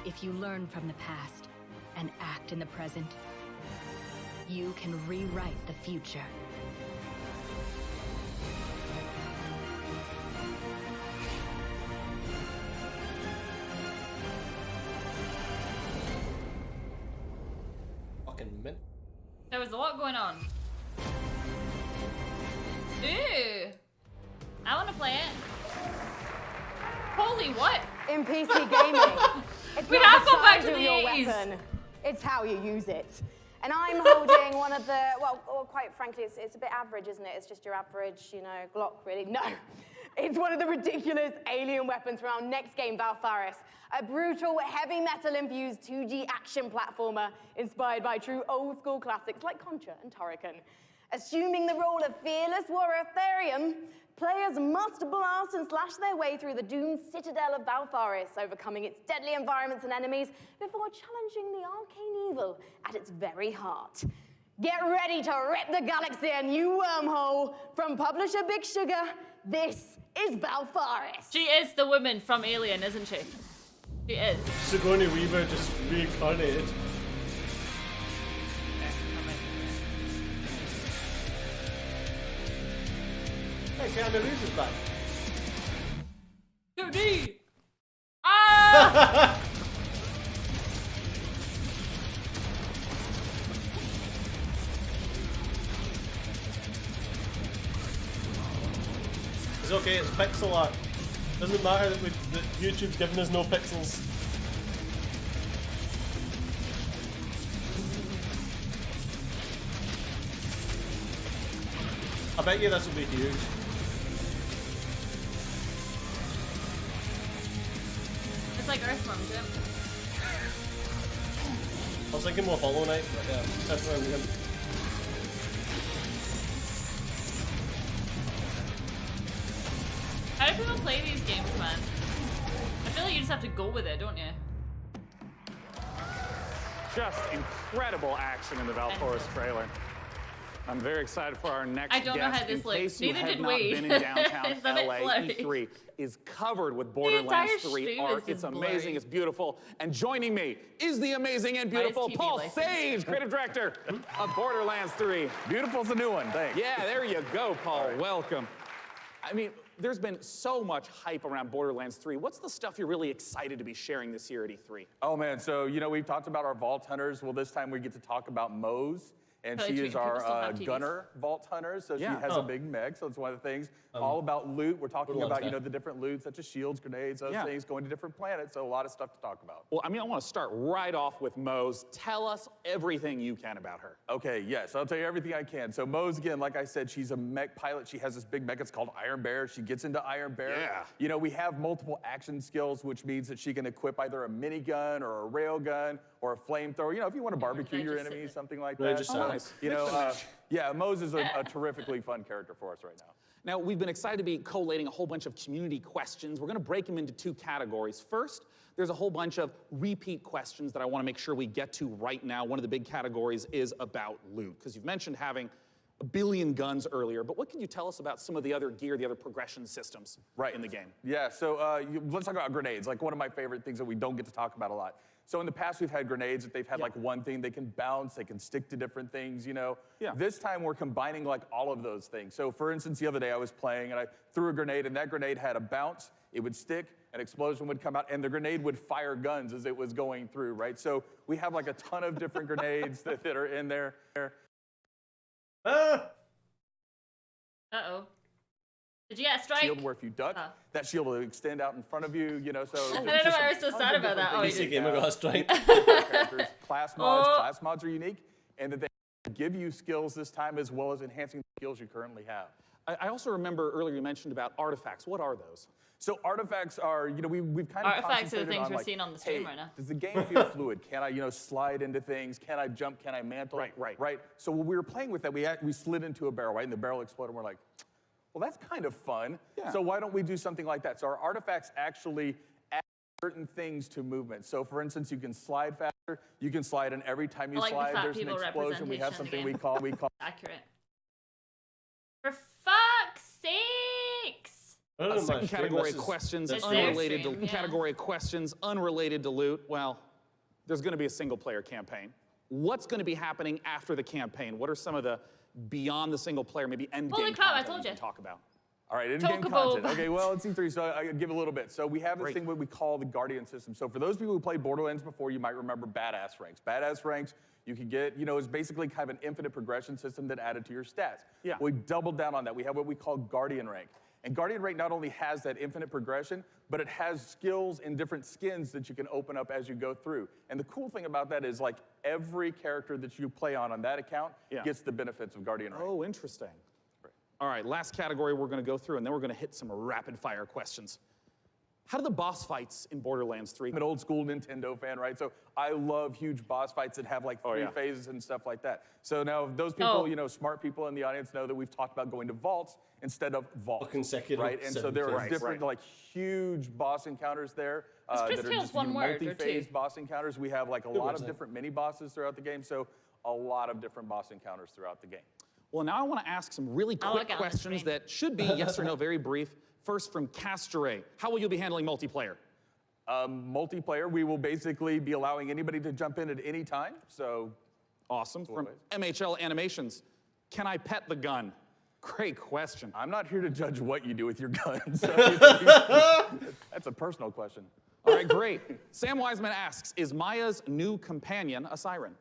If you learn from the past and act in the present, you can rewrite the future. Fucking mint. There was a lot going on. Ooh. I want to play it. Holy what? In PC gaming, it's We not have the gone back size to of the your 80s. weapon, it's how you use it. And I'm holding one of the, well, quite frankly, it's a bit average, isn't it? It's just your average, you know, Glock, really. No, it's one of the ridiculous alien weapons from our next game, Valfaris, a brutal, heavy metal-infused 2D action platformer inspired by true old-school classics like Contra and Turrican. Assuming the role of fearless warrior Therion, players must blast and slash their way through the doomed citadel of Valfaris, overcoming its deadly environments and enemies before challenging the arcane evil at its very heart. Get ready to rip the galaxy a new wormhole. From publisher Big Sugar, this is Valfaris. She is the woman from Alien, isn't she? She is. Sigourney Weaver just reincarnated. Hey, Keanu Reeves is back. 2D! Ah! It's okay, it's pixel art. Doesn't matter that YouTube's giving us no pixels. I bet you this will be huge. It's like Earthworm Jim. I was thinking more Hollow Knight, but yeah, that's what I'm doing. How do people play these games, man? I feel like you just have to go with it, don't you? Just incredible action in the Valtoris trailer. I'm very excited for our next guest. I don't know how this in looks. case you Neither have did not we. been in downtown It's a bit LA, blurry. E3 is covered with entire Borderlands 3 stream art. is It's just amazing, blurry. it's beautiful. And joining me is the amazing and beautiful TV Paul license? Sage, creative director of Borderlands 3. Beautiful's the new one, thanks. Yeah, there you go, Paul. Welcome. I mean, there's been so much hype around Borderlands 3. What's the stuff you're really excited to be sharing this year at E3? Oh man, so we've talked about our Vault Hunters. Well, this time we get to talk about Mose. And Really she treating is people our still have TVs. gunner Vault Hunter, so Yeah. she has a big mech, so it's one of the things. All about loot. We're talking Borderlands about, guy. the different loot, such as shields, grenades, those Yeah. things, going to different planets, so a lot of stuff to talk about. Well, I mean, I want to start right off with Mose. Tell us everything you can about her. Okay, yes, I'll tell you everything I can. So Mose, again, like I said, she's a mech pilot. She has this big mech, it's called Iron Bear. She gets into Iron Bear. Yeah. We have multiple action skills, which means that she can equip either a minigun or a railgun or a flamethrower. If you want to barbecue your enemies, something like Right, that. just nice. Yeah, Mose is a terrifically fun character for us right now. Now, we've been excited to be collating a whole bunch of community questions. We're going to break them into two categories. First, there's a whole bunch of repeat questions that I want to make sure we get to right now. One of the big categories is about loot, because you've mentioned having a billion guns earlier, but what can you tell us about some of the other gear, the other progression systems in the game? Yeah, so let's talk about grenades, like one of my favorite things that we don't get to talk about a lot. So in the past, we've had grenades that they've had like one thing, they can bounce, they can stick to different things, Yeah. This time we're combining like all of those things. So for instance, the other day I was playing and I threw a grenade and that grenade had a bounce, it would stick, an explosion would come out, and the grenade would fire guns as it was going through, right? So we have like a ton of different grenades that are in there. Uh-oh. Did you get a strike? Shield where if you duck, that shield will extend out in front of you, so. I don't know why I was so sad about that. Oh, PC Gamer got a strike. Class mods are unique, and that they give you skills this time as well as enhancing the skills you currently have. I also remember earlier you mentioned about artifacts. What are those? So artifacts are, we've kind of Artifacts are the concentrated things on, we're like, seeing on the stream hey, right now. does the game feel fluid? Can I, slide into things? Can I jump? Can I mantle? Right. So when we were playing with that, we slid into a barrel, right? And the barrel exploded, and we're like, well, that's kind of fun. Yeah. So why don't we do something like that? So our artifacts actually add certain things to movement. So for instance, you can slide faster. You can slide, and every time you I like the slide, fat there's an people explosion. We have representation in something the we call accurate. For fuck's sakes! A second category of questions It's unrelated their to stream, yeah. category of questions unrelated to loot. Well, there's going to be a single player campaign. What's going to be happening after the campaign? What are some of the beyond the single player, maybe end Holy game crap, I content told you you. can talk about? All right, in-game Chocobo. content. Okay, well, it's E3, so I'll give a little bit. So we have this thing what we call the Guardian system. So for those people who played Borderlands before, you might remember Badass Ranks. Badass Ranks, you can get, is basically kind of an infinite progression system that added to your stats. Yeah. We doubled down on that. We have what we call Guardian Rank. And Guardian Rank not only has that infinite progression, but it has skills and different skins that you can open up as you go through. And the cool thing about that is like every character that you play on that account gets the benefits of Guardian Rank. Oh, interesting. All right, last category we're going to go through, and then we're going to hit some rapid fire questions. How do the boss fights in Borderlands 3? I'm an old school Nintendo fan, right? So I love huge boss fights that have like three phases and stuff like that. So now those people, smart people in the audience know that we've talked about going to vaults instead of vaults. Consecutive right? And so there are different like huge boss encounters there that are just one word or multi-phase two? boss encounters. We have like a lot of different mini bosses throughout the game. So a lot of different boss encounters throughout the game. Well, now I want to ask some really quick questions that should be yes or no, very brief. First from Castore. How will you be handling multiplayer? Multiplayer, we will basically be allowing anybody to jump in at any time, so. Awesome. From MHL Animations, can I pet the gun? Great question. I'm not here to judge what you do with your gun. So that's a personal question. All right, great. Sam Wiseman asks, is Maya's new companion a siren?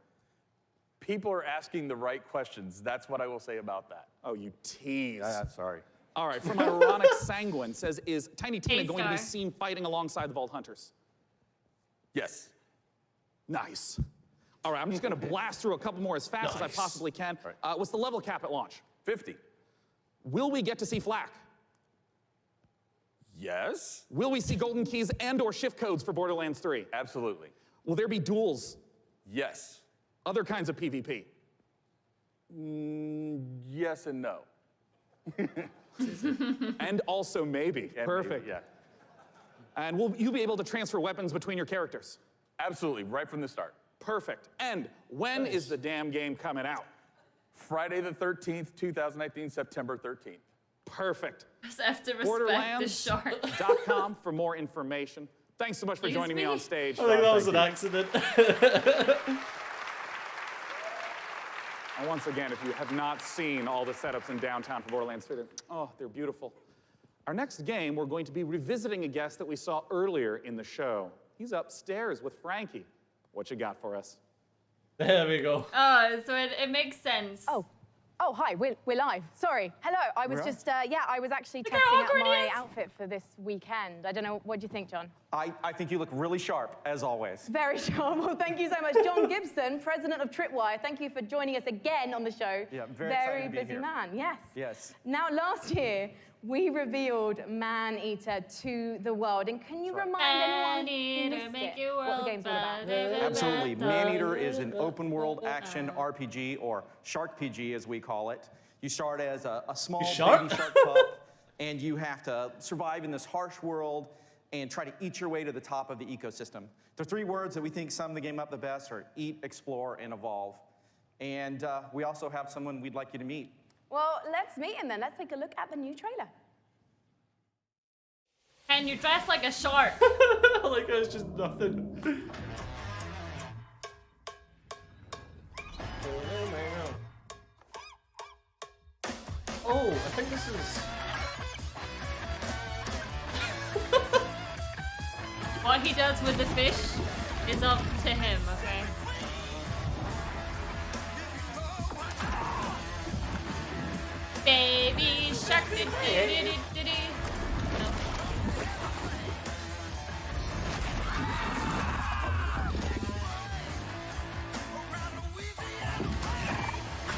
People are asking the right questions. That's what I will say about that. Oh, you tease. Sorry. All right, from Ironic Sanguine says, is Tiny Tina going to be Star. seen fighting alongside the Vault Hunters? Yes. Nice. All right, I'm just going to blast through a couple more as fast as I possibly can. What's the level cap at launch? 50. Will we get to see Flak? Yes. Will we see golden keys and or shift codes for Borderlands 3? Absolutely. Will there be duels? Yes. Other kinds of PvP? Yes and no. And also maybe. And Perfect. maybe, yeah. And will you be able to transfer weapons between your characters? Absolutely, right from the start. Perfect. And when is the damn game coming out? Friday the 13th, 2019, September 13th. Perfect. Just have to respect the shark. Borderlands.com for more information. Thanks so much for joining me on stage. I think that was an accident. And once again, if you have not seen all the setups in downtown for Borderlands 3, oh, they're beautiful. Our next game, we're going to be revisiting a guest that we saw earlier in the show. He's upstairs with Frankie. What you got for us? There we go. Oh, so it makes sense. Oh, hi, we're live. Sorry. Hello, I was just, I was actually Look testing how out awkward he my is. outfit for this weekend. I don't know, what do you think, John? I think you look really sharp, as always. Very sharp. Well, thank you so much. John Gibson, president of Tripwire, thank you for joining us again on the show. Yeah, very excited to be busy here. man, yes. Yes. Now, last year, we revealed Man-Eater to the world. And can you remind anyone who Man-Eater, missed make it, your what the world game's all about? Absolutely. Maneater is an open world action RPG, or Shark PG as we call it. You start as a small baby shark pup, and you have to survive in this harsh world and try to eat your way to the top of the ecosystem. The three words that we think sum the game up the best are eat, explore, and evolve. And we also have someone we'd like you to meet. Well, let's meet him then. Let's take a look at the new trailer. And you're dressed like a shark. Like it's just nothing. Oh, I think this is... What he does with the fish is up to him, okay? Baby shark, do-do-do-do-do.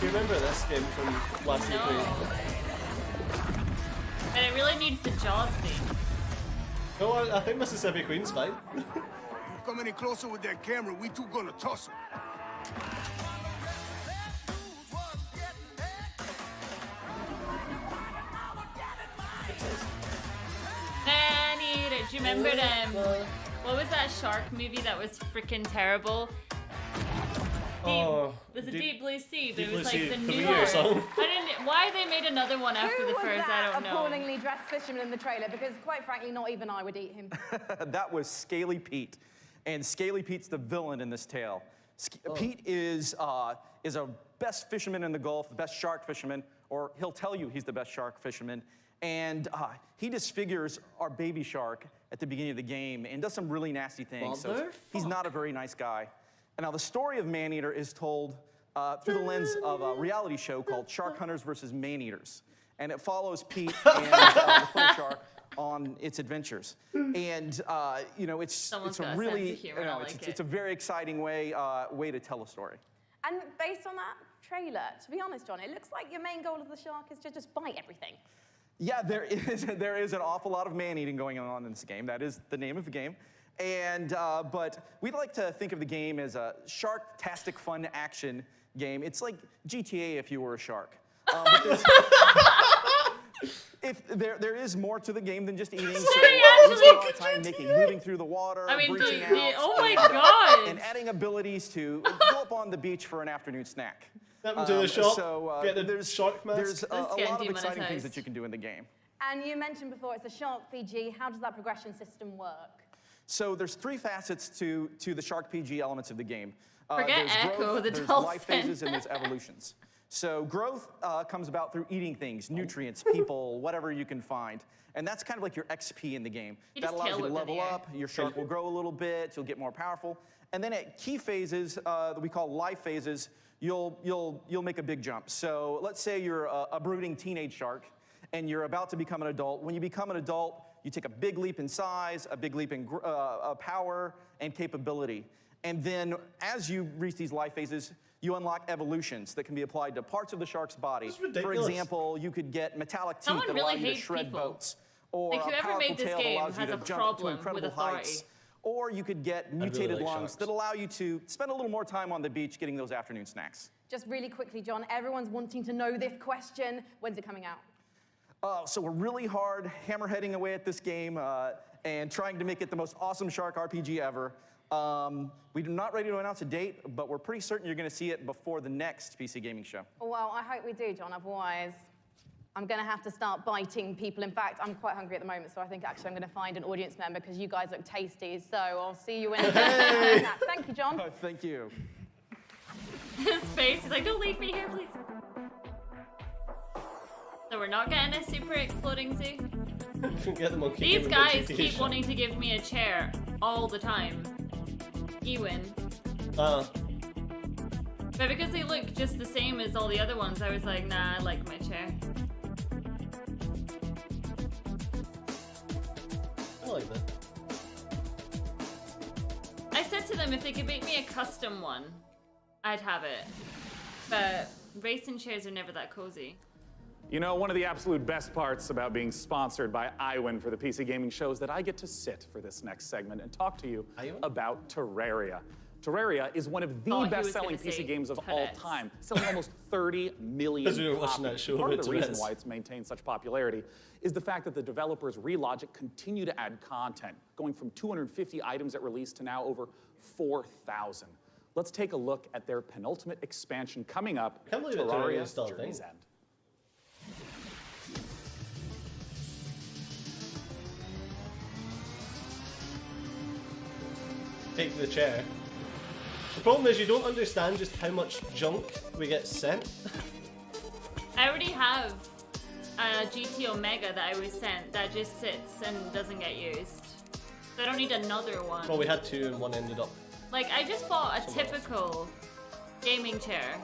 Do you remember this game from last week? But it really needs the Jaws theme. No, I think Mississippi Queen's fine. Come any closer with that camera, we two gonna tussle. Man-Eater, do you remember them? What was that shark movie that was freaking terrible? Oh, There's a Deep Blue Sea, but Deep it was Blue like Sea, the the new Weir one. song. I didn't. Why they made another one after Who the was first? that I don't know. appallingly dressed fisherman in the trailer? Because quite frankly, not even I would eat him. That was Scaly Pete. And Scaly Pete's the villain in this tale. Pete is a best fisherman in the Gulf, the best shark fisherman, or he'll tell you he's the best shark fisherman. And he disfigures our baby shark at the beginning of the game and does some really nasty things. So he's not a very nice guy. And now the story of Maneater is told through the lens of a reality show called Shark Hunters versus Maneaters. And it follows Pete and the full shark on its adventures. And you know, it's a really, it's a very exciting way to tell a story. And based on that trailer, to be honest, John, it looks like your main goal of the shark is to just bite everything. Yeah, there is an awful lot of man-eating going on in this game. That is the name of the game. And but we'd like to think of the game as a shark-tastic fun action game. It's like GTA if you were a shark. But there is more to the game than just eating. So we spend a lot of time moving through the water, breaching out, oh my god! and adding abilities to go up on the beach for an afternoon snack. Something to the shop, So get the shark mask. there's a lot of exciting things that you can do in the game. And you mentioned before it's a shark PG. How does that progression system work? So there's 3 facets to the Shark PG elements of the game. Forget There's Echo, growth, the there's dolphin. life phases, and there's evolutions. So growth comes about through eating things, nutrients, people, whatever you can find. And that's kind of like your XP in the game. You That just allows tail you to whip in the level air. up, your shark will grow a little bit, you'll get more powerful. And then at key phases that we call life phases, you'll make a big jump. So let's say you're a brooding teenage shark and you're about to become an adult. When you become an adult, you take a big leap in size, a big leap in power and capability. And then as you reach these life phases, you unlock evolutions that can be applied to parts of the shark's body. That's For ridiculous. example, you could get metallic teeth Someone that really allow you to hates shred people. boats. Or Like, a whoever powerful made this tail that game allows you has to a jump to problem incredible with authority. heights. Or you could get mutated lungs that allow you to spend a little more time on the beach getting those afternoon snacks. Just really quickly, John, everyone's wanting to know this question. When's it coming out? So we're really hard hammerheading away at this game and trying to make it the most awesome shark RPG ever. We're not ready to announce a date, but we're pretty certain you're going to see it before the next PC gaming show. Well, I hope we do, John. Otherwise, I'm going to have to start biting people. In fact, I'm quite hungry at the moment, so I think actually I'm going to find an audience member because you guys look tasty. So I'll see you in a minute. Thank you, John. Thank you. His face, he's like, don't leave me here, please. So we're not getting a super exploding zoo. Get them on These guys keep wanting to give me a chair all the time. Ewan. But because they look just the same as all the other ones, I was like, nah, I like my chair. I like that. I said to them if they could make me a custom one, I'd have it. But racing chairs are never that cozy. You know, one of the absolute best parts about being sponsored by iWin for the PC Gaming Show is that I get to sit for this next segment and talk to you about Terraria. Terraria is one of the best-selling PC games of all time, selling almost 30 million Because we were watching that copies. show Part of about the reason Tourette's. why it's maintained such popularity is the fact that the developers Relogic continue to add content, going from 250 items at release to now over 4,000. Let's take a look at their penultimate expansion coming up, I can't believe that Terraria Terraria is still a Journey's thing. End. Take the chair. The problem is you don't understand just how much junk we get sent. I already have a GT Omega that I was sent that just sits and doesn't get used. So I don't need another one. Well, we had 2 and 1 ended up. Like, I just bought a typical gaming chair.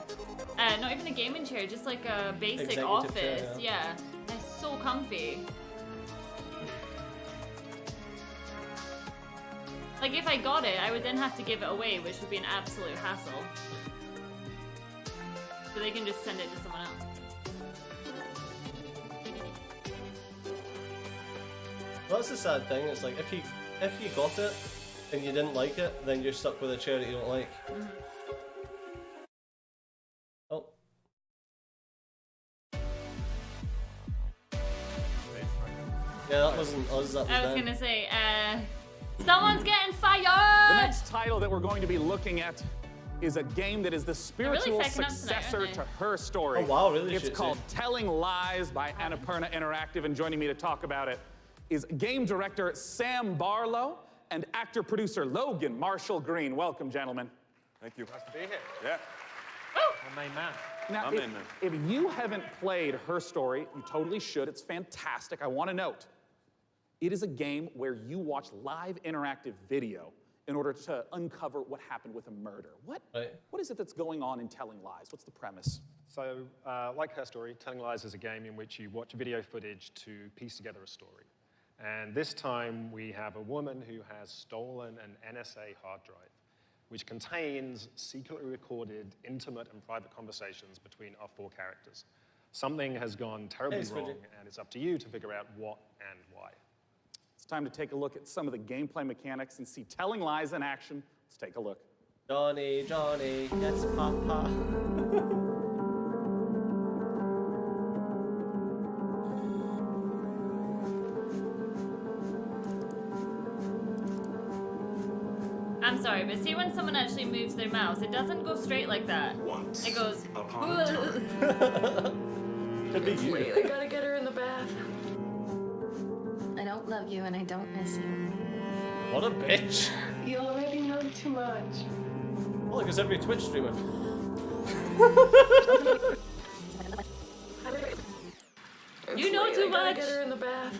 Not even a gaming chair, just like a basic Executive office. chair, Yeah. It's so comfy. Like, if I got it, I would then have to give it away, which would be an absolute hassle. So they can just send it to someone else. Well, that's the sad thing. It's like if you got it and you didn't like it, then you're stuck with a chair that you don't like. Oh. Yeah, that wasn't us. That was I was them. gonna say, someone's getting fired! The next title that we're going to be looking at is a game that is the spiritual fucking up tonight, successor aren't to Her Story. Oh, wow, really? It's Shit, called Telling Lies by Annapurna Interactive, and joining me to talk about it is game director Sam Barlow and actor-producer Logan Marshall Green. Welcome, gentlemen. Thank you. Nice to be here. Yeah. My main man. Now, if you haven't played Her Story, you totally should. It's fantastic. I want to note, it is a game where you watch live interactive video in order to uncover what happened with a murder. What is it that's going on in Telling Lies? What's the premise? So, like Her Story, Telling Lies is a game in which you watch video footage to piece together a story. And this time we have a woman who has stolen an NSA hard drive, which contains secretly recorded, intimate and private conversations between our 4 characters. Something has gone terribly wrong, and it's up to you to figure out what and why. It's time to take a look at some of the gameplay mechanics and see Telling Lies in action. Let's take a look. Johnny, Johnny, yes, Papa. I'm sorry, but see when someone actually moves their mouse, it doesn't go straight like that. It goes. Could be you. Wait, I gotta get her in the bath. I don't love you and I don't miss you. What a bitch. You already know too much. Well, like it's every Twitch streamer. You know too I gotta much. Get her in the bath.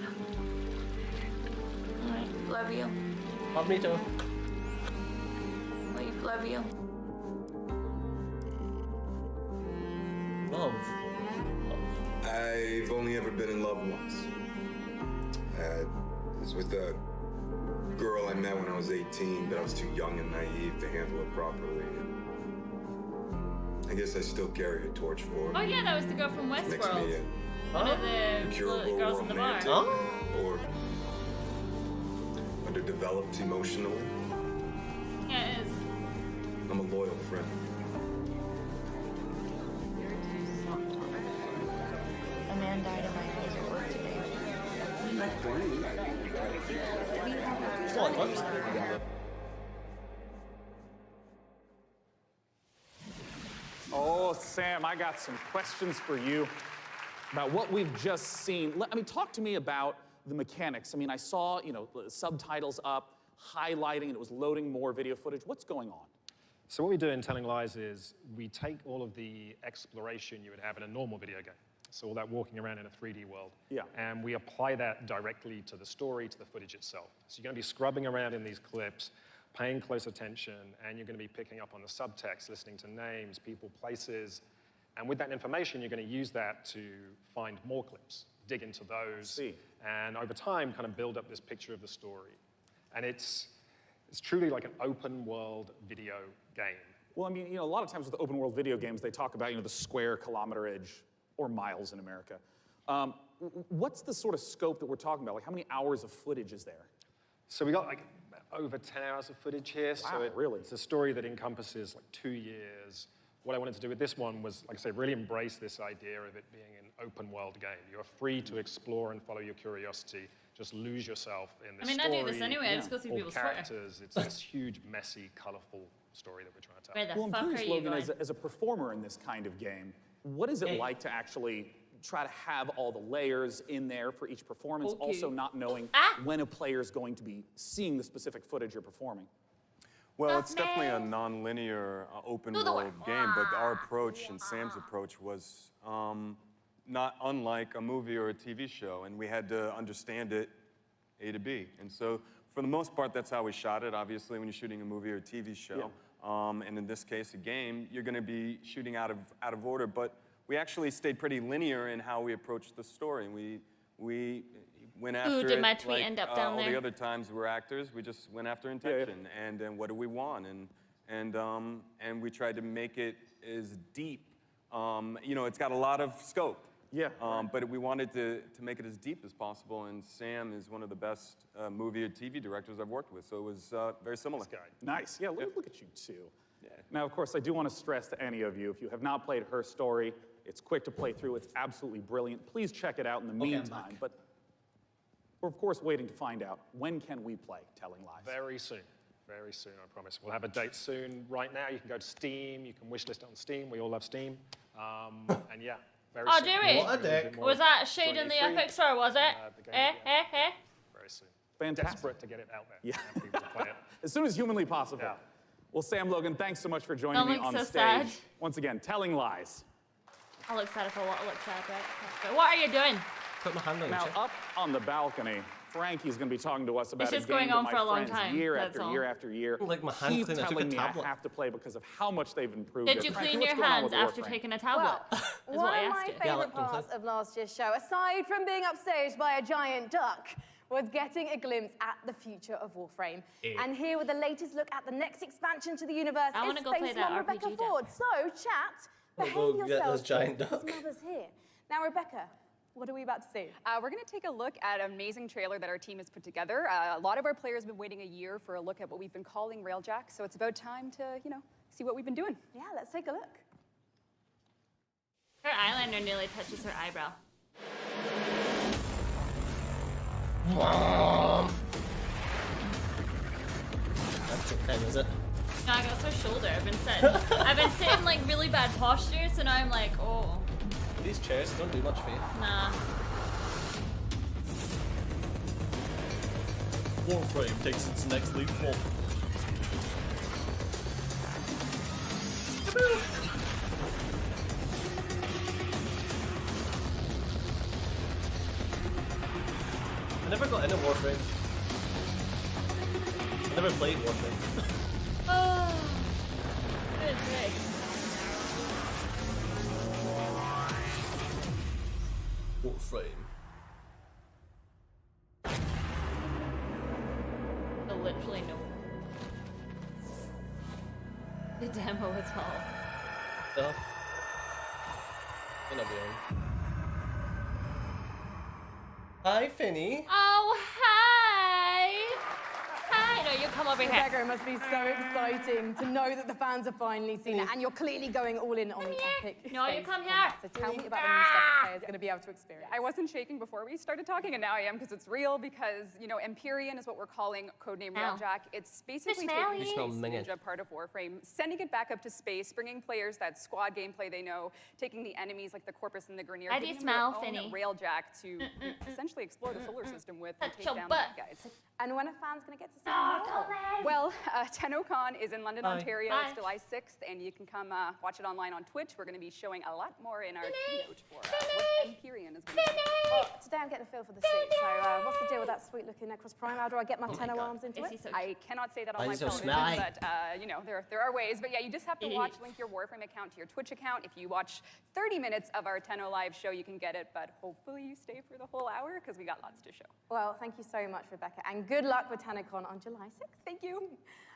Alright, love you. Love me too. Wait, love you. Love. I've only ever been in love once. It was with a girl I met when I was 18, but I was too young and naive to handle it properly. I guess I still carry a torch for her. Oh yeah, that was the girl from Makes Westworld. me One of the incurable girls in the bar. romantic or underdeveloped emotionally. Yeah, it is. I'm a loyal friend. A man died in my house at work today. Oh, Sam, I got some questions for you about what we've just seen. Talk to me about the mechanics. I saw, subtitles up, highlighting, and it was loading more video footage. What's going on? So what we do in Telling Lies is we take all of the exploration you would have in a normal video game. So all that walking around in a 3D world. Yeah. And we apply that directly to the story, to the footage itself. So you're going to be scrubbing around in these clips, paying close attention, and you're going to be picking up on the subtext, listening to names, people, places. And with that information, you're going to use that to find more clips, dig into those, and over time kind of build up this picture of the story. And it's truly like an open world video game. Well, a lot of times with open world video games, they talk about, the square kilometerage or miles in America. What's the sort of scope that we're talking about? Like, how many hours of footage is there? So we got like over 10 hours of footage here. Wow, so really? It's a story that encompasses like 2 years. What I wanted to do with this one was, like I say, really embrace this idea of it being an open world game. You're free to explore and follow your curiosity. Just lose yourself in this story. I do this anyway. I just go through all people's Twitter. characters. It's this huge, messy, colorful story that we're trying to tell. Where the I'm fuck curious, are you Logan, going? as a performer in this kind of game, what is it like to actually try to have all the layers in there for each performance, Okay. also not knowing when a player is going to be seeing the specific footage you're performing? Well, it's definitely a non-linear open world game, but our approach and Sam's approach was not unlike a movie or a TV show, and we had to understand it A to B. And so, for the most part, that's how we shot it. Obviously, when you're shooting a movie or a TV show, and in this case, a game, you're going to be shooting out of order. But we actually stayed pretty linear in how we approached the story. We went after did it my tweet like end up down all there? the other times we're actors. We just went after intention and what do we want, and we tried to make it as deep. It's got a lot of scope. Yeah. But we wanted to make it as deep as possible, and Sam is one of the best movie or TV directors I've worked with, so it was very similar. Nice. Yeah, look at you two. Now, of course, I do want to stress to any of you, if you have not played Her Story, it's quick to play through. It's absolutely brilliant. Please check it out in the meantime. But we're, of course, waiting to find out, when can we play Telling Lies? Very soon. Very soon, I promise. We'll have a date soon. Right now, you can go to Steam. You can wishlist it on Steam. We all love Steam. And yeah, very Oh, soon. do we? Was that shade in the Epic Store, was it? Very soon. Fantastic. Desperate to get it out there. Yeah. And people to play it. As soon as humanly possible. Yeah. Well, Sam Logan, thanks so much for joining Don't me look on so the stage. sad. Once again, Telling Lies. I look sad if I want to look sad, right? But what are you doing? Put my hand on Now, up on the balcony, Frankie's going to be talking to us about It's a just game going that on my for a long friends time, year that's after all. year after year Like my hand keep cleaner took a telling me I tablet. have to play because of how much they've improved Did it. you Frankie, clean what's your going on hands with after Warframe? taking a tablet? Is One what I of asked my you. favorite parts of last year's show, aside from being upstaged by a giant duck, was getting a glimpse at the future of Warframe. And here with the latest look at the next expansion to the universe I is wanna go play Space that Mom Rebecca RPG deck. Ford. So, chat, I'll behave go get yourselves, this giant kids, duck. his mother's here. Now, Rebecca, what are we about to see? We're going to take a look at an amazing trailer that our team has put together. A lot of our players have been waiting a year for a look at what we've been calling Railjack, so it's about time to, see what we've been doing. Yeah, let's take a look. Her eyeliner nearly touches her eyebrow. That's it then, is it? No, I got her shoulder. I've been sitting like really bad posture, so now I'm like, oh, These chairs don't do much for you. nah. Warframe takes its next leap forward. I never got into Warframe. I never played Warframe. Oh, good day. Warframe. Literally no. The demo is all. Stuff. Gonna be on. Hi, Finny. Oh, hi! Hi! No, you come over here. Rebecca, it must be so exciting to know that the fans have finally seen it, and you're clearly going all in on the epic. No, you space come combat. here. So tell me about the new stuff the players are going to be able to experience. I wasn't shaking before we started talking, and now I am because it's real. Because you know, Empyrean is what we're calling codename Railjack. It's basically taking Space Ninja, part of Warframe, sending it back up to space, bringing players that squad gameplay they know, taking the enemies like the Corpus and the Grineer, How do you giving them smell, their Finny? own Railjack to essentially explore the solar system with and take your down butt. bad guys. And when are fans going to get to see Oh, well, TennoCon is in London, Bye. Ontario. Bye. It's July 6th, and you can come watch it online on Twitch. We're going to be showing a lot more in our keynote for what Empyrean is going to be. Well, today I'm getting a feel for the suit, so what's the deal with that sweet-looking Necros Prime? How do I get my Tenno arms into it? I cannot say that on Why my is it so television, smelly? but you know, there are ways. But yeah, you just have to link your Warframe account to your Twitch account. If you watch 30 minutes of our Tenno live show, you can get it, but hopefully you stay for the whole hour because we got lots to show. Well, thank you so much, Rebecca, and good luck with TennoCon on July 6th. Thank you.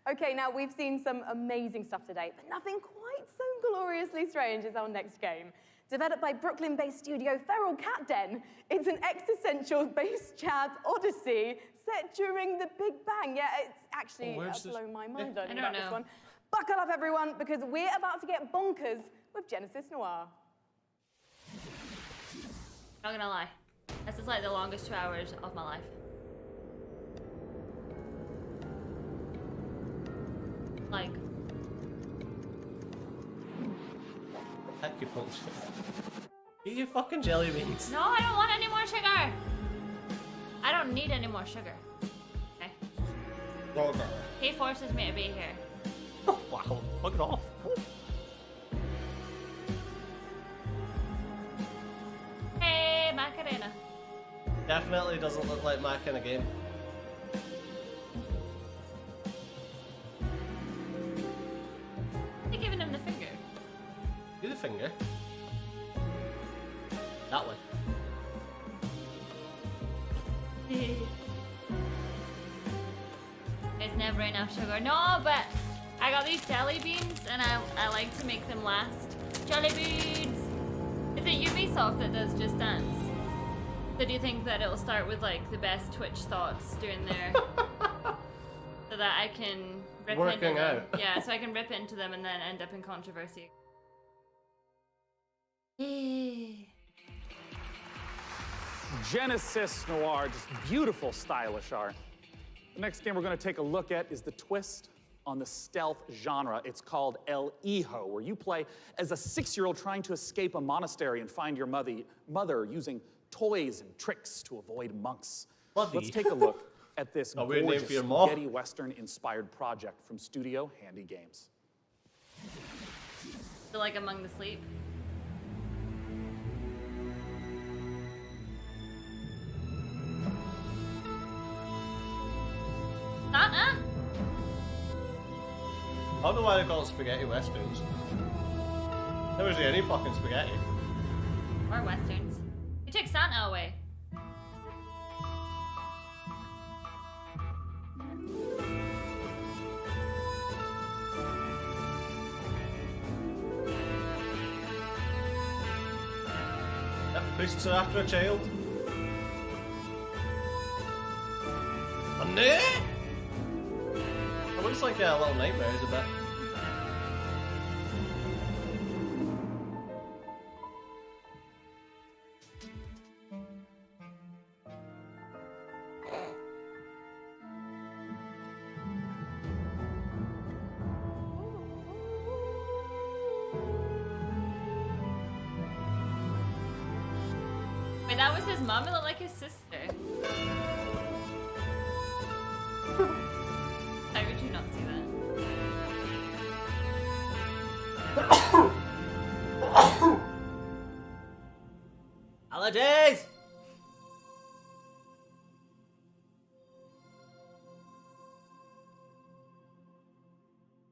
Okay, now we've seen some amazing stuff today, but nothing quite so gloriously strange as our next game. Developed by Brooklyn-based studio Feral Cat Den, it's an existential-based jazz odyssey set during the Big Bang. Yeah, it's actually blown my mind I about don't this know. one. Buckle up, everyone, because we're about to get bonkers with Genesis Noir. Not gonna lie. This is like the longest 2 hours of my life. Like, Acupuncture. Eat your fucking jelly beans. no, I don't want any more sugar. I don't need any more sugar. Okay. Okay. He forces me to be here. Wow, fuck it off. Hey, Macarena. Definitely doesn't look like my kind of game. You're giving him the finger. Do the finger. That one. There's never enough sugar. No, but I got these jelly beans and I like to make them last. Jelly beans! Is it Ubisoft that does Just Dance? So do you think that it'll start with like the best Twitch thoughts during their so that I can rip Working into them? out. Yeah, so I can rip into them and then end up in controversy. Genesis Noir, just beautiful, stylish art. The next game we're going to take a look at is the twist on the stealth genre. It's called El Hijo, where you play as a 6-year-old trying to escape a monastery and find your mother using toys and tricks to avoid monks. Let's take a look at this A weird name gorgeous for your mom. spaghetti western-inspired project from Studio Handy Games. So like Among the Sleep. I don't know why they call it spaghetti westerns. Never see any fucking spaghetti. Or westerns. You took Santa away. Yep, priests are after a child. And it looks like a Little Nightmares a bit. Wait, that was his mom? It looked like his sister. Allergies!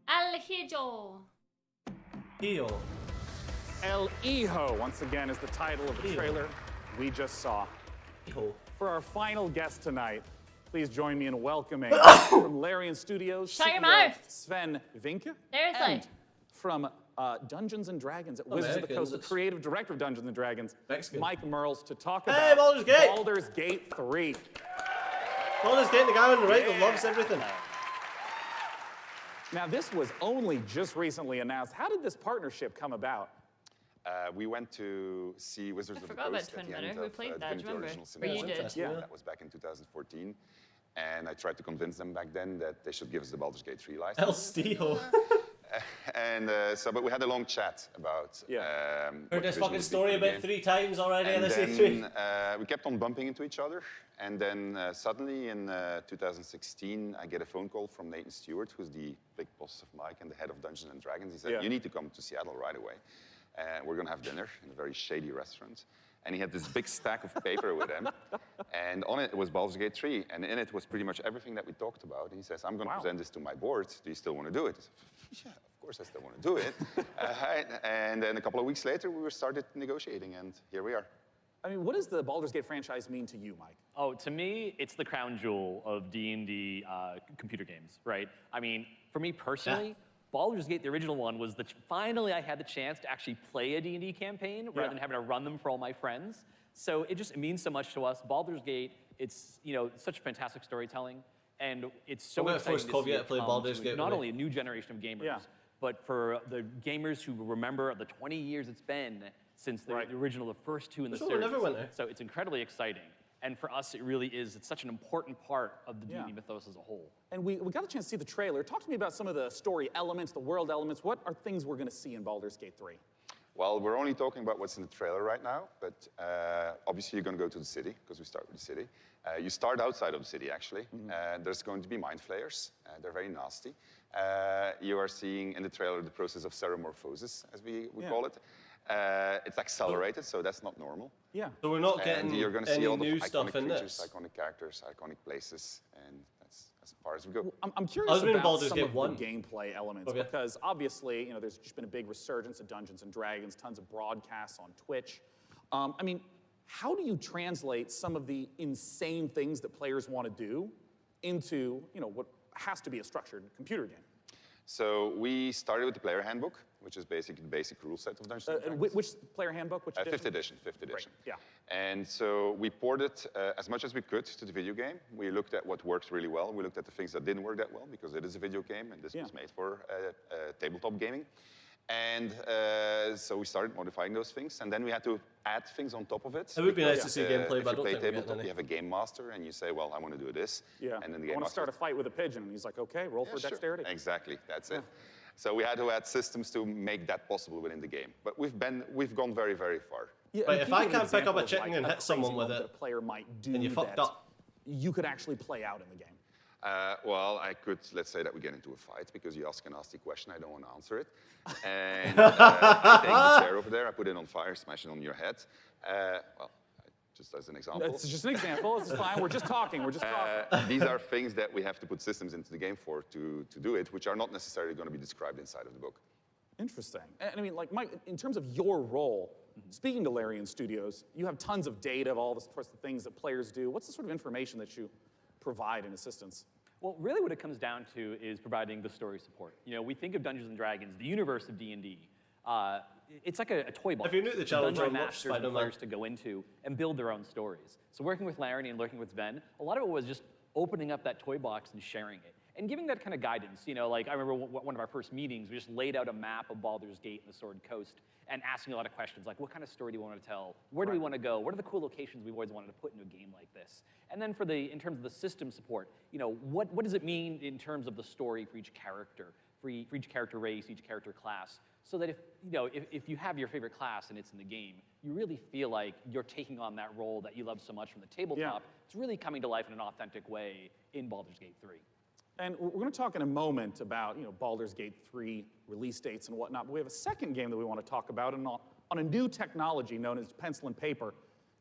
El Hijo. Hijo. El Hijo, once again, is the title of the trailer we just saw. Hijo. For our final guest tonight, please join me in welcoming from Larian Studios, Shut your CEO mouth. Sven Vinke, Seriously. and from Dungeons and Dragons at Wizards of the Coast, the creative director of Dungeons and Dragons, Mike Merles, to talk about Baldur's Gate. Baldur's Gate 3. Baldur's Gate, the guy on the right that loves everything. Now, this was only just recently announced. How did this partnership come about? We went to see Wizards of the forgot about Coast Twin at the Matter. end We of played that, Divinity remember? Original Sin Or you 1. did. Yeah. That was back in 2014. And I tried to convince them back then that they should give us the Baldur's Gate 3 license. El Steel. But we had a long chat about. Heard this fucking story about 3 times already, and let's say then 3. we kept on bumping into each other. And then suddenly in 2016, I get a phone call from Nathan Stewart, who's the big boss of Mike and the head of Dungeons and Dragons. He said, you need to come to Seattle right away. We're going to have dinner in a very shady restaurant. And he had this big stack of paper with him. And on it was Baldur's Gate 3. And in it was pretty much everything that we talked about. And he says, I'm going to present this to my board. Do you still want to do it? I said, yeah, of course I still want to do it. And then a couple of weeks later, we started negotiating. And here we are. I mean, what does the Baldur's Gate franchise mean to you, Mike? Oh, to me, it's the crown jewel of D&D computer games, right? I mean, for me personally, Baldur's Gate, the original one, was finally I had the chance to actually play a D&D campaign rather than having to run them for all my friends. So it means so much to us. Baldur's Gate, it's such fantastic storytelling, and it's so exciting first to see it play come Baldur's to Gate not with me. only a new generation of gamers, but for the gamers who remember the 20 years it's been since the original, the first 2 in the This one series. never went there. So it's incredibly exciting. And for us, it really is. It's such an important part of the D&D mythos as a whole. And we got a chance to see the trailer. Talk to me about some of the story elements, the world elements. What are things we're going to see in Baldur's Gate 3? Well, we're only talking about what's in the trailer right now, but obviously you're going to go to the city, because we start with the city. You start outside of the city, actually. There's going to be mind flayers. They're very nasty. You are seeing in the trailer the process of ceremorphosis, as we call it. It's accelerated, so that's not normal. Yeah. So we're not getting and you're going to see any all the new iconic stuff in creatures, this. iconic characters, iconic places, and that's as far as we go. I'm curious about some of the gameplay elements because obviously, there's just been a big resurgence of Dungeons and Dragons, tons of broadcasts on Twitch. I mean, how do you translate some of the insane things that players want to do into, what has to be a structured computer game? So we started with the player handbook, which is basically the basic rule set of Dungeons and Dragons. Which player handbook? Which edition? 5th edition. 5th edition. Yeah. And so we ported as much as we could to the video game. We looked at what works really well. We looked at the things that didn't work that well because it is a video game and this was made for tabletop gaming. And so we started modifying those things, and then we had to add things on top of it. It would be nice to see gameplay, if but I you don't play think we're getting tabletop, any. you have a game master, and you say, well, I want to do this. Yeah. And then the I game want to master start a fight with a pigeon, and he's like, okay, roll for sure. dexterity. Exactly, that's it. So we had to add systems to make that possible within the game. But we've gone very, very far. Yeah, Right, and if I give me an can't pick up a example of, chicken and a hit someone crazy with move that it, a player might do then you fucked that up. you could actually play out in the game. Well, I could, let's say that we get into a fight because you ask a nasty question, I don't want to answer it. And I take the chair over there, I put it on fire, smash it on your head. Well, just as an example. It's just an example, it's fine, we're just talking, These are things that we have to put systems into the game for to do it, which are not necessarily going to be described inside of the book. Interesting. And I mean, like, Mike, in terms of your role, speaking to Larian Studios, you have tons of data of all the sorts of things that players do. What's the sort of information that you provide in assistance? Well, really what it comes down to is providing the story support. We think of Dungeons & Dragons, the universe of D&D. It's like a toy box. If you're new to the channel, dungeon join Watch masters and Spider-Man. players to go into and build their own stories. So working with Larry and working with Sven, a lot of it was just opening up that toy box and sharing it. And giving that kind of guidance, like I remember one of our first meetings, we just laid out a map of Baldur's Gate and the Sword Coast and asking a lot of questions like, what kind of story do we want to tell? Where do we want to go? What are the cool locations we've always wanted to put into a game like this? And then in terms of the system support, what does it mean in terms of the story for each character, for each character race, each character class? So that if you have your favorite class and it's in the game, you really feel like you're taking on that role that you love so much from the tabletop. It's really coming to life in an authentic way in Baldur's Gate 3. And we're going to talk in a moment about Baldur's Gate 3 release dates and whatnot, but we have a second game that we want to talk about on a new technology known as pencil and paper.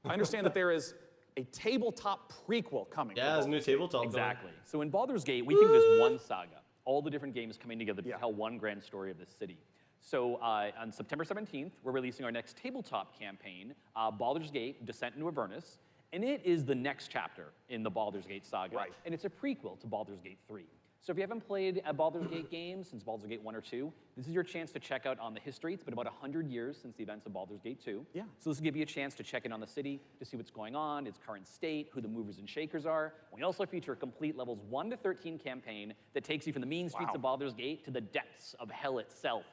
I understand that there is a tabletop prequel coming. Yeah, there's a new tabletop. Exactly. So in Baldur's Gate, we think there's one saga, all the different games coming together to tell one grand story of this city. So on September 17th, we're releasing our next tabletop campaign, Baldur's Gate: Descent into Avernus, and it is the next chapter in the Baldur's Gate saga, and it's a prequel to Baldur's Gate 3. So if you haven't played a Baldur's Gate game since Baldur's Gate 1 or 2, this is your chance to check out on the history. It's been about 100 years since the events of Baldur's Gate 2. Yeah. So this will give you a chance to check in on the city, to see what's going on, its current state, who the movers and shakers are. We also feature a complete levels 1 to 13 campaign that takes you from the mean streets of Baldur's Gate to the depths of hell itself.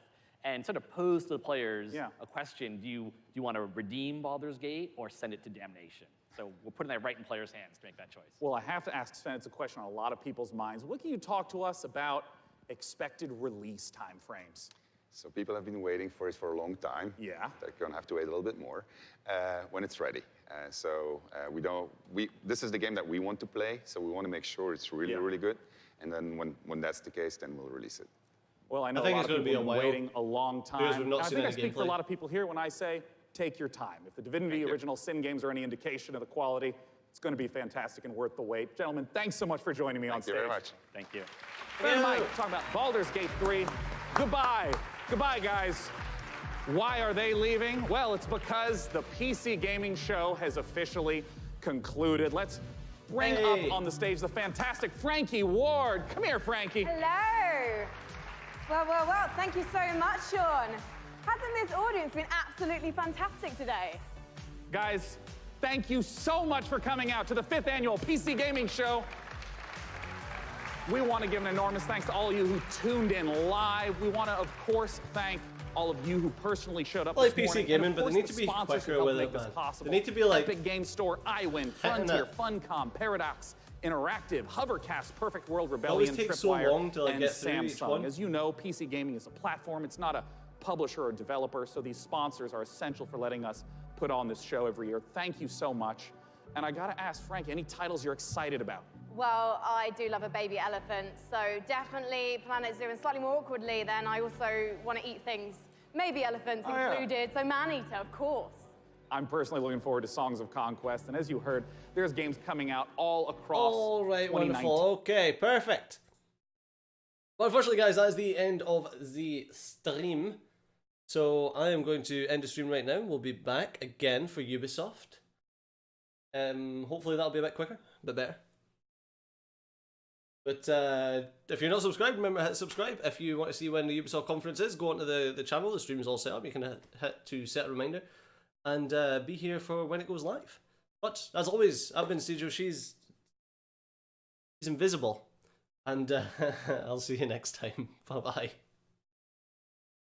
And sort of pose to the players a question: do you want to redeem Baldur's Gate or send it to damnation? So we're putting that right in players' hands to make that choice. Well, I have to ask Sven, it's a question on a lot of people's minds. What can you talk to us about expected release timeframes? So people have been waiting for it for a long time. Yeah. They're going to have to wait a little bit more when it's ready. This is the game that we want to play, so we want to make sure it's really, really good. And then when that's the case, then we'll release it. Well, I know I think a lot it's of going to people be a have been while. waiting a long time. Because we've not And I seen think I any speak for a gameplay. lot of people here when I say, take your time. If the Divinity original Sin games are any indication of the quality, it's going to be fantastic and worth the wait. Gentlemen, thanks so much for joining me on stage. Thank you very much. Thank you. Ben and Mike talking about Baldur's Gate 3. Goodbye. Goodbye, guys. Why are they leaving? Well, it's because the PC Gaming Show has officially concluded. Let's bring up on the stage the fantastic Frankie Ward. Come here, Frankie. Hello. Well, thank you so much, Sean. Hasn't this audience been absolutely fantastic today? Guys, thank you so much for coming out to the 5th annual PC Gaming Show. We want to give an enormous thanks to all of you who tuned in live. We want to, of course, thank all of you who personally showed up Like this PC morning. gaming, and of but they course, need to the be sponsors who quicker helped with make it, this man. possible. They need to be like Epic Game Store, iWin, hitting Frontier, that. Funcom, Paradox, Interactive, Hovercast, Perfect World, always Rebellion, takes so Tripwire, long to, like, and get through each Samsung. one. As you know, PC gaming is a platform. It's not a publisher or developer, so these sponsors are essential for letting us put on this show every year. Thank you so much. And I gotta ask, Frank, any titles you're excited about? Well, I do love a baby elephant, so definitely Planet Zoo, and slightly more awkwardly, then I also want to eat things, maybe elephants included, so man-eater, of course. I'm personally looking forward to Songs of Conquest, and as you heard, there's games coming out all across All right, 2019. wonderful. Okay, perfect. Well, unfortunately, guys, that is the end of the stream. So I am going to end the stream right now. We'll be back again for Ubisoft. Hopefully that'll be a bit quicker, a bit better. But if you're not subscribed, remember to hit subscribe. If you want to see when the Ubisoft conference is, go onto the channel. The stream's all set up. You can hit to set a reminder and be here for when it goes live. But as always, I've been Steejo. She's invisible. And I'll see you next time. Bye-bye.